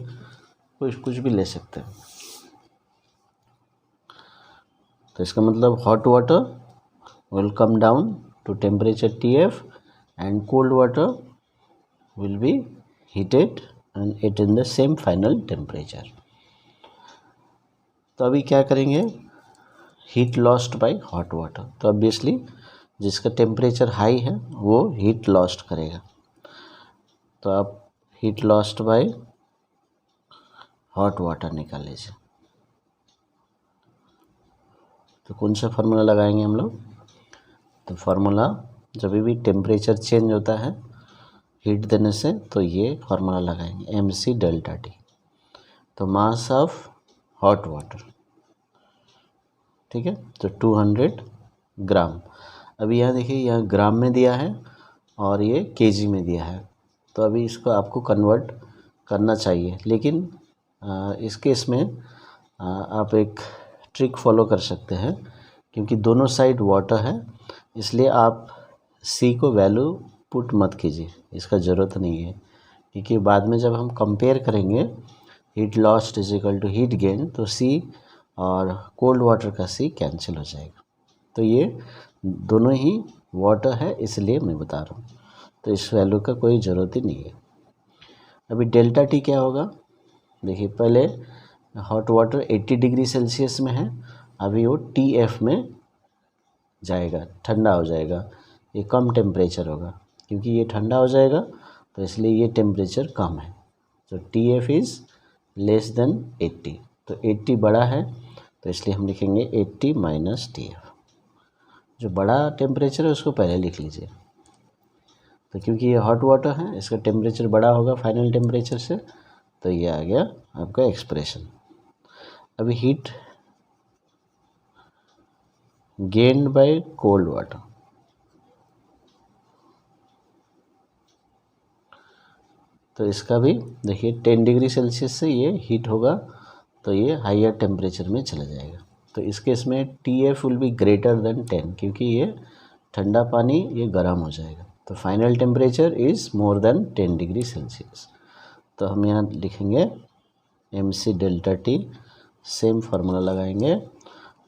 कुछ भी ले सकते हैं। तो इसका मतलब hot water will come down to temperature TF and cold water will be heated and it in the same final temperature. तो अभी क्या करेंगे, heat lost by hot water, तो ऑब्वियसली जिसका टेम्परेचर हाई है वो हीट लॉस्ट करेगा। तो आप heat lost by hot water निकाल लीजिए। तो कौन सा फार्मूला लगाएंगे हम लोग, तो फार्मूला जब भी टेम्परेचर चेंज होता है हीट देने से, तो ये फार्मूला लगाएंगे mc डेल्टा T। तो मास ऑफ हॉट वाटर, ठीक है, तो 200 ग्राम। अभी यहाँ देखिए, यहाँ ग्राम में दिया है और ये केजी में दिया है, तो अभी इसको आपको कन्वर्ट करना चाहिए। लेकिन इस केस में आप एक ट्रिक फॉलो कर सकते हैं, क्योंकि दोनों साइड वाटर है, इसलिए आप C को वैल्यू पुट मत कीजिए, इसका ज़रूरत नहीं है, क्योंकि बाद में जब हम कंपेयर करेंगे heat lost is equal to heat gain, तो C और कोल्ड वाटर का C कैंसिल हो जाएगा। तो ये दोनों ही वाटर है, इसलिए मैं बता रहा हूँ, तो इस वैल्यू का कोई ज़रूरत ही नहीं है। अभी डेल्टा T क्या होगा, देखिए पहले हॉट वाटर 80 डिग्री सेल्सियस में है, अभी वो TF में जाएगा, ठंडा हो जाएगा, ये कम टेम्परेचर होगा, क्योंकि ये ठंडा हो जाएगा तो इसलिए ये टेम्परेचर कम है। तो TF इज़ लेस देन 80, तो 80 बड़ा है, तो इसलिए हम लिखेंगे 80 माइनस TF। जो बड़ा टेम्परेचर है उसको पहले लिख लीजिए, तो क्योंकि ये हॉट वाटर है इसका टेम्परेचर बड़ा होगा फाइनल टेम्परेचर से, तो ये आ गया आपका एक्सप्रेशन। अभी heat gained by cold water, तो इसका भी देखिए 10 डिग्री सेल्सियस से ये हीट होगा, तो ये हायर टेम्परेचर में चला जाएगा। तो इस केस में TF will be greater than 10, क्योंकि ये ठंडा पानी ये गर्म हो जाएगा, तो final temperature is more than 10 degree Celsius. तो हम यहाँ लिखेंगे mc delta T, same formula लगाएंगे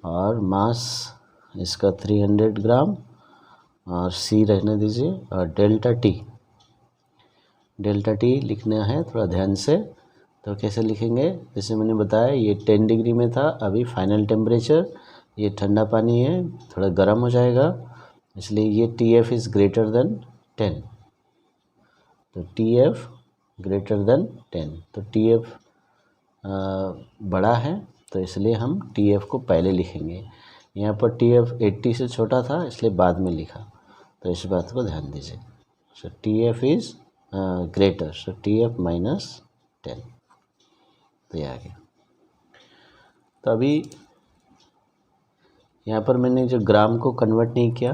और मास इसका 300 ग्राम और सी रहने दीजिए। और डेल्टा टी लिखना है थोड़ा ध्यान से। तो कैसे लिखेंगे, जैसे मैंने बताया ये 10 डिग्री में था, अभी फाइनल टेम्परेचर, ये ठंडा पानी है, थोड़ा गर्म हो जाएगा, इसलिए ये TF इज़ ग्रेटर देन 10। तो TF ग्रेटर देन 10, तो TF बड़ा है, तो इसलिए हम TF को पहले लिखेंगे। यहाँ पर TF 80 से छोटा था इसलिए बाद में लिखा, तो इस बात को ध्यान दीजिए। सो TF is greater, so TF -10, तो ये आ गया। तो अभी यहाँ पर मैंने जो ग्राम को कन्वर्ट नहीं किया,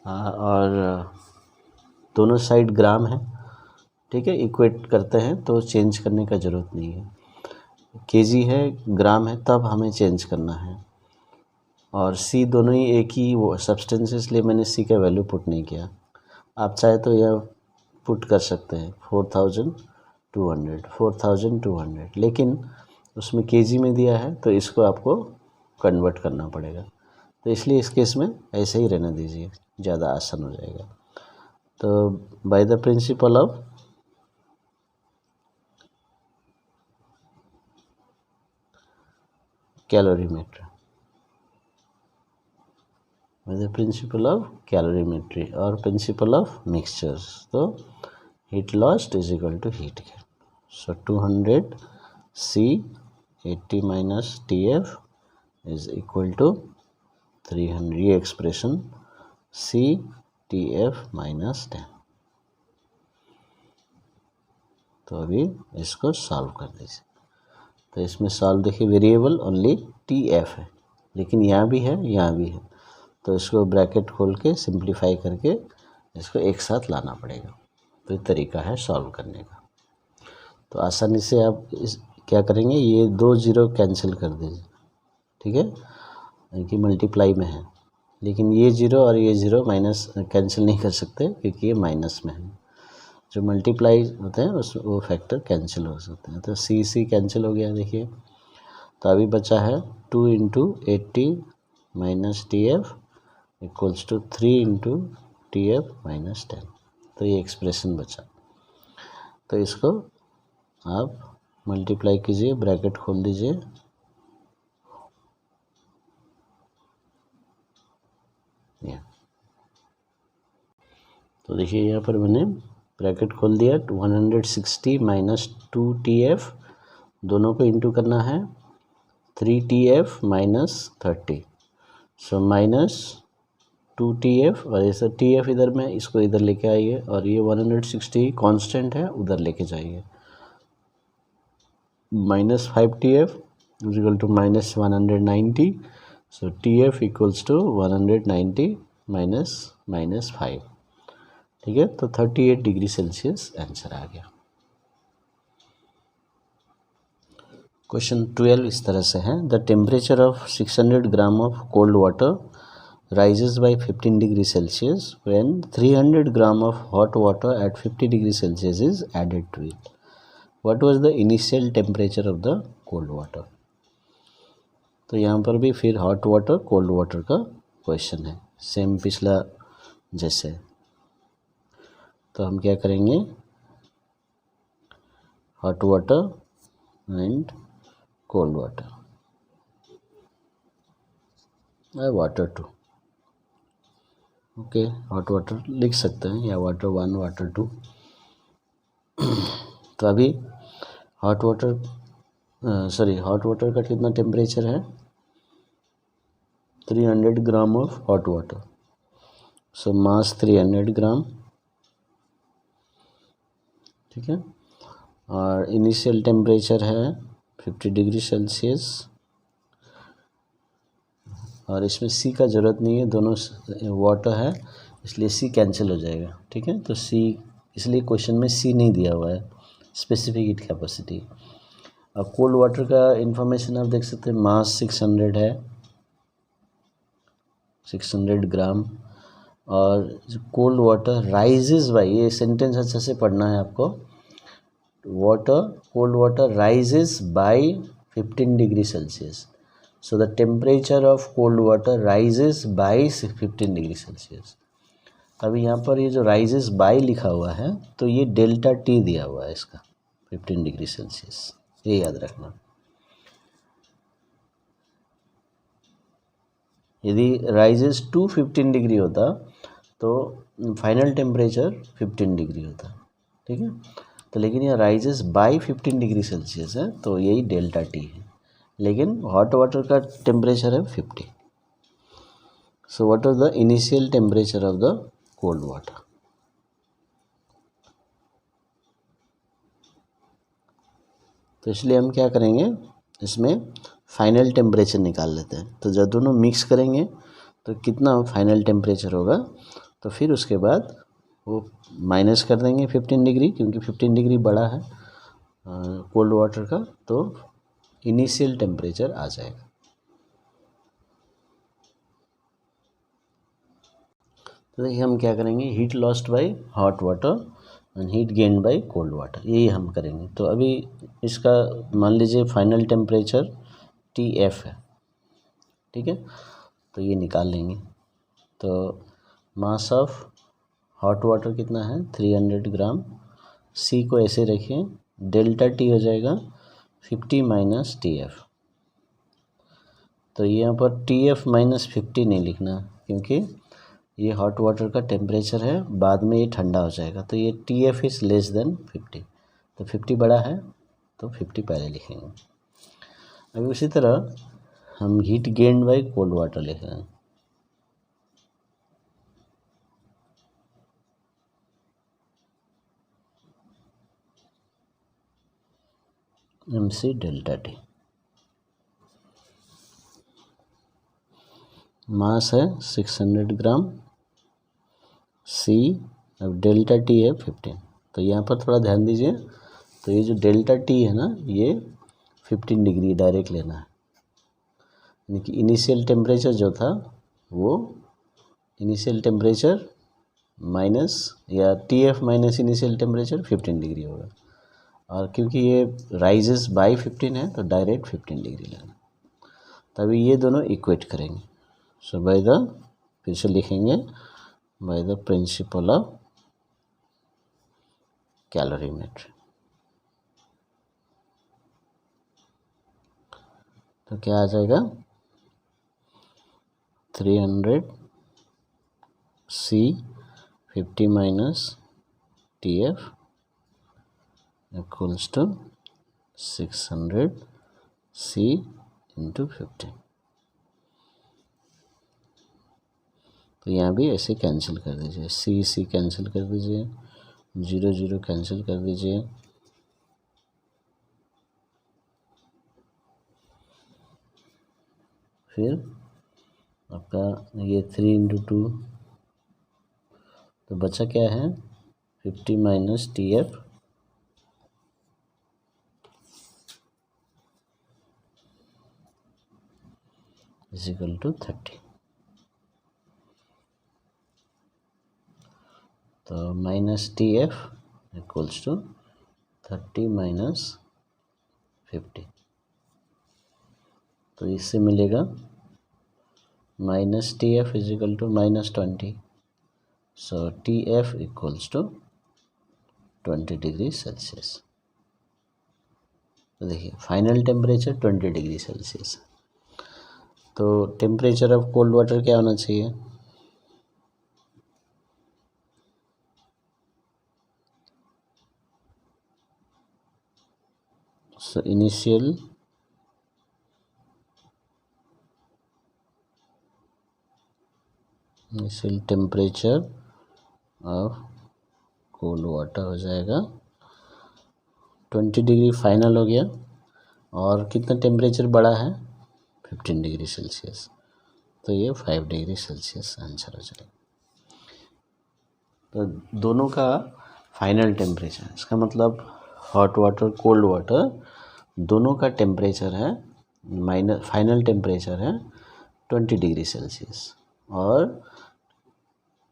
और दोनों साइड ग्राम है, ठीक है, इक्वेट करते हैं तो चेंज करने का ज़रूरत नहीं है। केजी है, ग्राम है, तब हमें चेंज करना है। और सी दोनों ही एक ही वो सब्सटेंस है, इसलिए मैंने सी का वैल्यू पुट नहीं किया। आप चाहे तो यह पुट कर सकते हैं 4200, लेकिन उसमें केजी में दिया है तो इसको आपको कन्वर्ट करना पड़ेगा, तो इसलिए इस केस में ऐसे ही रहने दीजिए, ज़्यादा आसान हो जाएगा। तो bye the principle of calorimetry, the principle of calorimetry और principle of mixtures, तो heat lost is equal to heat gain. So 200 C 80 minus TF is equal to 300, ये एक्सप्रेशन C TF minus 10। तो अभी इसको सॉल्व कर दीजिए। तो इसमें सॉल्व देखिए, वेरिएबल ओनली TF है, लेकिन यहाँ भी है, यहाँ भी है, तो इसको ब्रैकेट खोल के सिंप्लीफाई करके इसको एक साथ लाना पड़ेगा। तो ये तरीका है सॉल्व करने का। तो आसानी से आप क्या करेंगे, ये 2 0 कैंसिल कर दीजिए, ठीक है, कि मल्टीप्लाई में है, लेकिन ये 0 और ये 0 माइनस कैंसिल नहीं कर सकते क्योंकि ये माइनस में है। जो मल्टीप्लाई होते हैं उस वो फैक्टर कैंसिल हो सकते हैं, तो C कैंसिल हो गया देखिए। तो अभी बचा है 2 × 80 - TF इक्वल्स टू 3 × TF -10, तो ये एक्सप्रेशन बचा। तो इसको आप मल्टीप्लाई कीजिए, ब्रैकेट खोल दीजिए, तो देखिए यहाँ पर मैंने ब्रैकेट खोल दिया, 160 - 2 TF, दोनों को इंटू करना है, 3 TF -30, सो -2 TF, और ऐसा TF इधर में, इसको इधर लेके आइए, और ये 160 कांस्टेंट है, उधर लेके जाइए, -5 TF is equal to -190, so TF equals to 190 -5, ठीक है। तो 38 डिग्री सेल्सियस आंसर आ गया। क्वेश्चन 12 इस तरह से है, the temperature of 600 gram of cold water rises by 15 degree Celsius when 300 gram of hot water at 50 degree Celsius is added to it. What was the initial temperature of the cold water? तो यहाँ पर भी फिर hot water cold water का question है, same पिछला जैसे। तो हम क्या करेंगे, hot water and cold water, water 2, okay, hot water लिख सकते हैं, या वाटर 1 वाटर 2। तो अभी हॉट वाटर का कितना टेम्परेचर है, 300 ग्राम ऑफ हॉट वाटर, सो मास 300 ग्राम, ठीक है, और इनिशियल टेम्परेचर है 50 डिग्री सेल्सियस, और इसमें सी का ज़रूरत नहीं है, दोनों वाटर है इसलिए सी कैंसिल हो जाएगा, ठीक है। तो सी, इसलिए क्वेश्चन में सी नहीं दिया हुआ है, स्पेसिफिक हीट कैपेसिटी। अब कोल्ड वाटर का इंफॉर्मेशन आप देख सकते हैं, मास 600 है, 600 ग्राम, और कोल्ड वाटर राइजेस बाय, ये सेंटेंस अच्छे से पढ़ना है आपको, cold water rises by 15 degree Celsius, so the temperature of cold water rises by 15 degree Celsius. अभी यहाँ पर ये जो राइजेस बाय लिखा हुआ है तो ये डेल्टा टी दिया हुआ है इसका 15 डिग्री सेल्सियस, ये याद रखना। यदि राइजेस टू 15 डिग्री होता तो फाइनल टेम्परेचर 15 डिग्री होता, ठीक है। तो लेकिन यह राइजेस बाय 15 डिग्री सेल्सियस है तो यही डेल्टा टी है, लेकिन हॉट वाटर का टेम्परेचर है 50। So what is the initial temperature of the cold water. तो इसलिए हम क्या करेंगे, इसमें फाइनल टेम्परेचर निकाल लेते हैं। तो जब दोनों मिक्स करेंगे तो कितना फाइनल टेम्परेचर होगा, तो फिर उसके बाद वो माइनस कर देंगे 15 डिग्री, क्योंकि 15 डिग्री बड़ा है कोल्ड वाटर का, तो इनिशियल टेम्परेचर आ जाएगा। तो देखिए हम क्या करेंगे, heat lost by hot water and heat gained by cold water, यही हम करेंगे। तो अभी इसका मान लीजिए फाइनल टेम्परेचर TF है, ठीक है। तो ये निकाल लेंगे। तो मास ऑफ हॉट वाटर कितना है 300 ग्राम, C को ऐसे रखिए, डेल्टा T हो जाएगा 50 माइनस TF। तो यहाँ पर TF माइनस 50 नहीं लिखना, क्योंकि ये हॉट वाटर का टेम्परेचर है, बाद में ये ठंडा हो जाएगा। तो ये TF इज़ लेस देन 50, तो 50 बड़ा है तो 50 पहले लिखेंगे। अभी उसी तरह हम heat gained by cold water लिख रहे हैं। MC डेल्टा T, मास है 600 ग्राम, C, अब डेल्टा T है 15। तो यहाँ पर थोड़ा ध्यान दीजिए, तो ये जो डेल्टा T है ना, ये 15 डिग्री डायरेक्ट लेना है, यानी कि इनिशियल टेम्परेचर जो था वो इनिशियल टेम्परेचर माइनस या TF minus initial temperature 15 degree होगा, और क्योंकि ये राइजेस बाय 15 है तो डायरेक्ट 15 डिग्री लेना। तभी ये दोनों इक्वेट करेंगे। सो बाय द, फिर से लिखेंगे, by the principle of calorimetry. तो क्या आ जाएगा, 300 C 50 minus TF equals to 600 C into 15। तो यहाँ भी ऐसे कैंसिल कर दीजिए, C कैंसिल कर दीजिए, 0 0 कैंसिल कर दीजिए, फिर आपका ये 3 इंटू 2, तो बचा क्या है 50 minus TF is equal to 30। तो minus TF equals to 30 minus 50। तो इससे मिलेगा minus TF is equal to minus 20। So TF equals to 20 degree Celsius. तो देखिए फाइनल टेम्परेचर 20 डिग्री सेल्सियस। तो टेम्परेचर ऑफ कोल्ड वाटर क्या होना चाहिए, so initial temperature of cold water हो जाएगा 20 डिग्री फाइनल हो गया, और कितना टेम्परेचर बड़ा है 15 डिग्री सेल्सियस, तो ये 5 डिग्री सेल्सियस आंसर हो जाएगा। तो दोनों का फाइनल टेम्परेचर, इसका मतलब हॉट वाटर कोल्ड वाटर दोनों का टेम्परेचर है फाइनल टेम्परेचर है 20 डिग्री सेल्सियस, और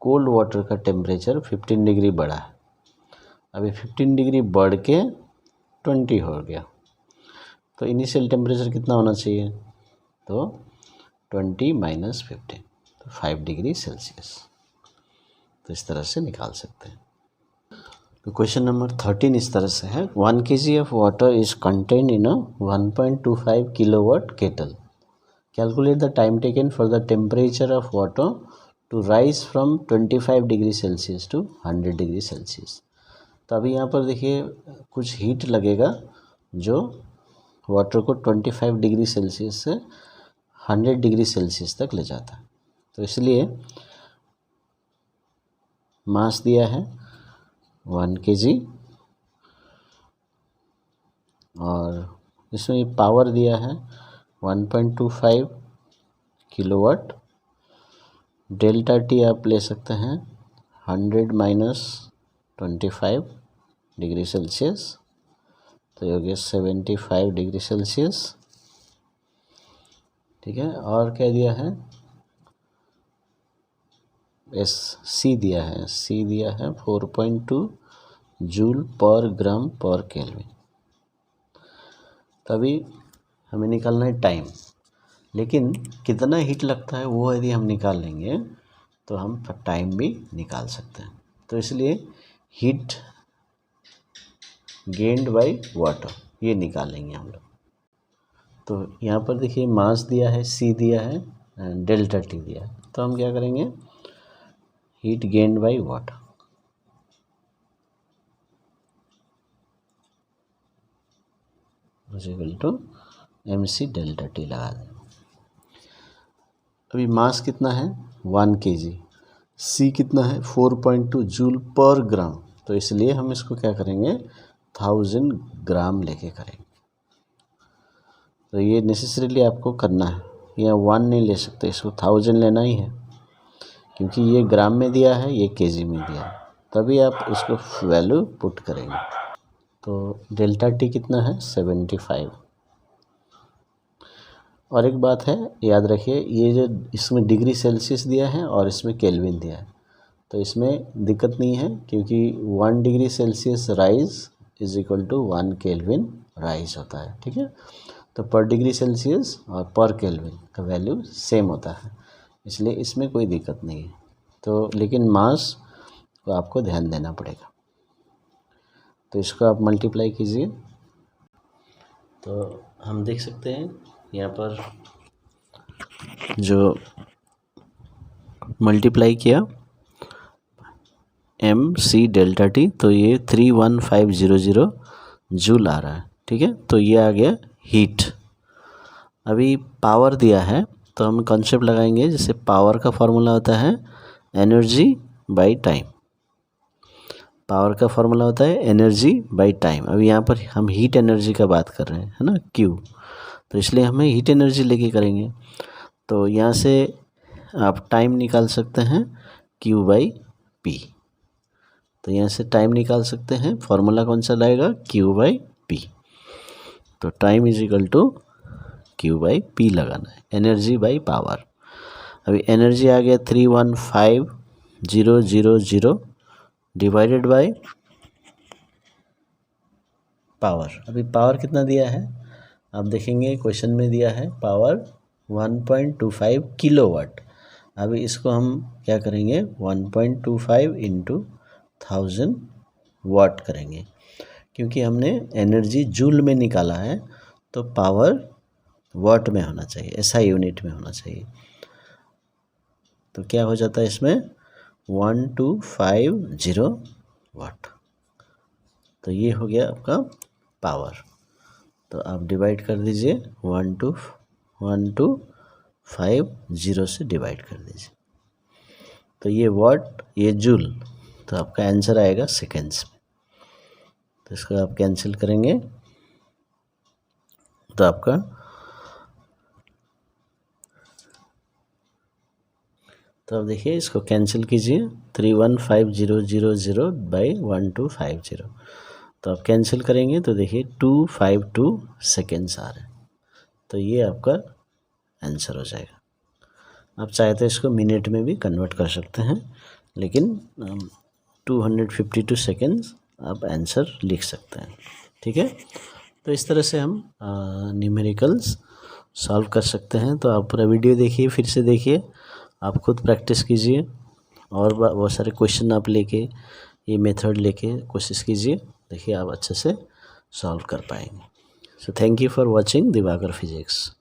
कोल्ड वाटर का टेम्परेचर 15 डिग्री बढ़ा है। अभी 15 डिग्री बढ़ के 20 हो गया, तो इनिशियल टेम्परेचर कितना होना चाहिए, तो 20 माइनस 15, तो 5 डिग्री सेल्सियस। तो इस तरह से निकाल सकते हैं। तो क्वेश्चन नंबर 13 इस तरह से है, 1 kg of water is contained in a 1.25 kilowatt kettle, calculate the time taken for the temperature of water to rise from 25 degree Celsius to 100 degree Celsius. तो अभी यहाँ पर देखिए कुछ हीट लगेगा जो वाटर को 25 डिग्री सेल्सियस से 100 डिग्री सेल्सियस तक ले जाता है। तो इसलिए मास दिया है 1 kg और इसमें पावर दिया है 1.25 किलोवाट। डेल्टा टी आप ले सकते हैं 100 माइनस 25 डिग्री सेल्सियस, तो ये हो गया 75 डिग्री सेल्सियस। ठीक है, और क्या दिया है, सी दिया है 4.2 जूल पर ग्राम पर केल्विन। तभी हमें निकालना है टाइम, लेकिन कितना हीट लगता है वो यदि हम निकाल लेंगे तो हम टाइम भी निकाल सकते हैं। तो इसलिए हीट गेन्ड बाय वाटर ये निकालेंगे हम लोग। तो यहाँ पर देखिए मास दिया है, सी दिया है, डेल्टा टी दिया है, तो हम क्या करेंगे, heat gained by water equal to MC delta T लगा दें। अभी मास कितना है 1 kg, सी कितना है 4.2 जूल पर ग्राम, तो इसलिए हम इसको क्या करेंगे 1000 ग्राम लेके करेंगे। तो ये नेसेसरीली आपको करना है, यहाँ 1 नहीं ले सकते, इसको 1000 लेना ही है, क्योंकि ये ग्राम में दिया है, ये केजी में दिया है, तभी आप इसको वैल्यू पुट करेंगे। तो डेल्टा टी कितना है 75। और एक बात है याद रखिए, ये जो इसमें डिग्री सेल्सियस दिया है और इसमें केल्विन दिया है, तो इसमें दिक्कत नहीं है, क्योंकि 1 degree Celsius rise is equal to 1 kelvin rise होता है। ठीक है, तो पर डिग्री सेल्सियस और पर केल्विन का वैल्यू सेम होता है, इसलिए इसमें कोई दिक्कत नहीं है। तो लेकिन मास को आपको ध्यान देना पड़ेगा। तो इसको आप मल्टीप्लाई कीजिए, तो हम देख सकते हैं यहाँ पर जो मल्टीप्लाई किया MC डेल्टा टी, तो ये 31500 जूल आ रहा है। ठीक है, तो ये आ गया हीट। अभी पावर दिया है, तो हम कॉन्सेप्ट लगाएंगे, जैसे पावर का फॉर्मूला होता है एनर्जी बाय टाइम। पावर का फॉर्मूला होता है एनर्जी बाय टाइम। अभी यहाँ पर हम हीट एनर्जी का बात कर रहे हैं, है ना, Q, तो इसलिए हमें हीट एनर्जी लेके करेंगे। तो यहाँ से आप टाइम निकाल सकते हैं Q/P। तो यहाँ से टाइम निकाल सकते हैं, फॉर्मूला कौन सा लाएगा Q/P। तो time is equal to Q/P लगाना है, एनर्जी बाय पावर। अभी एनर्जी आ गया 315,000 डिवाइडेड बाय पावर। अभी पावर कितना दिया है आप देखेंगे, क्वेश्चन में दिया है पावर 1.25 किलोवाट। अभी इसको हम क्या करेंगे 1.25 इंटू 1000 वाट करेंगे, क्योंकि हमने एनर्जी जूल में निकाला है, तो पावर वाट में होना चाहिए, SI यूनिट में होना चाहिए। तो क्या हो जाता है इसमें 1250 वाट। तो ये हो गया आपका पावर। तो आप डिवाइड कर दीजिए 1250 से डिवाइड कर दीजिए, तो ये वाट ये जूल, तो आपका आंसर आएगा सेकेंड्स में। तो इसको आप कैंसिल करेंगे तो आपका तो अब देखिए इसको कैंसिल कीजिए 315,000 बाई 1250, तो आप कैंसिल करेंगे तो देखिए 252 सेकेंड्स आ रहे हैं। तो ये आपका आंसर हो जाएगा। आप चाहे तो इसको मिनट में भी कन्वर्ट कर सकते हैं, लेकिन 252 सेकेंड्स आप आंसर लिख सकते हैं। ठीक है, तो इस तरह से हम न्यूमेरिकल्स सॉल्व कर सकते हैं। तो आप पूरा वीडियो देखिए, फिर से देखिए, आप खुद प्रैक्टिस कीजिए, और बहुत सारे क्वेश्चन आप लेके, ये मेथड लेके कोशिश कीजिए, देखिए आप अच्छे से सॉल्व कर पाएंगे। So thank you for watching Diwakar physics.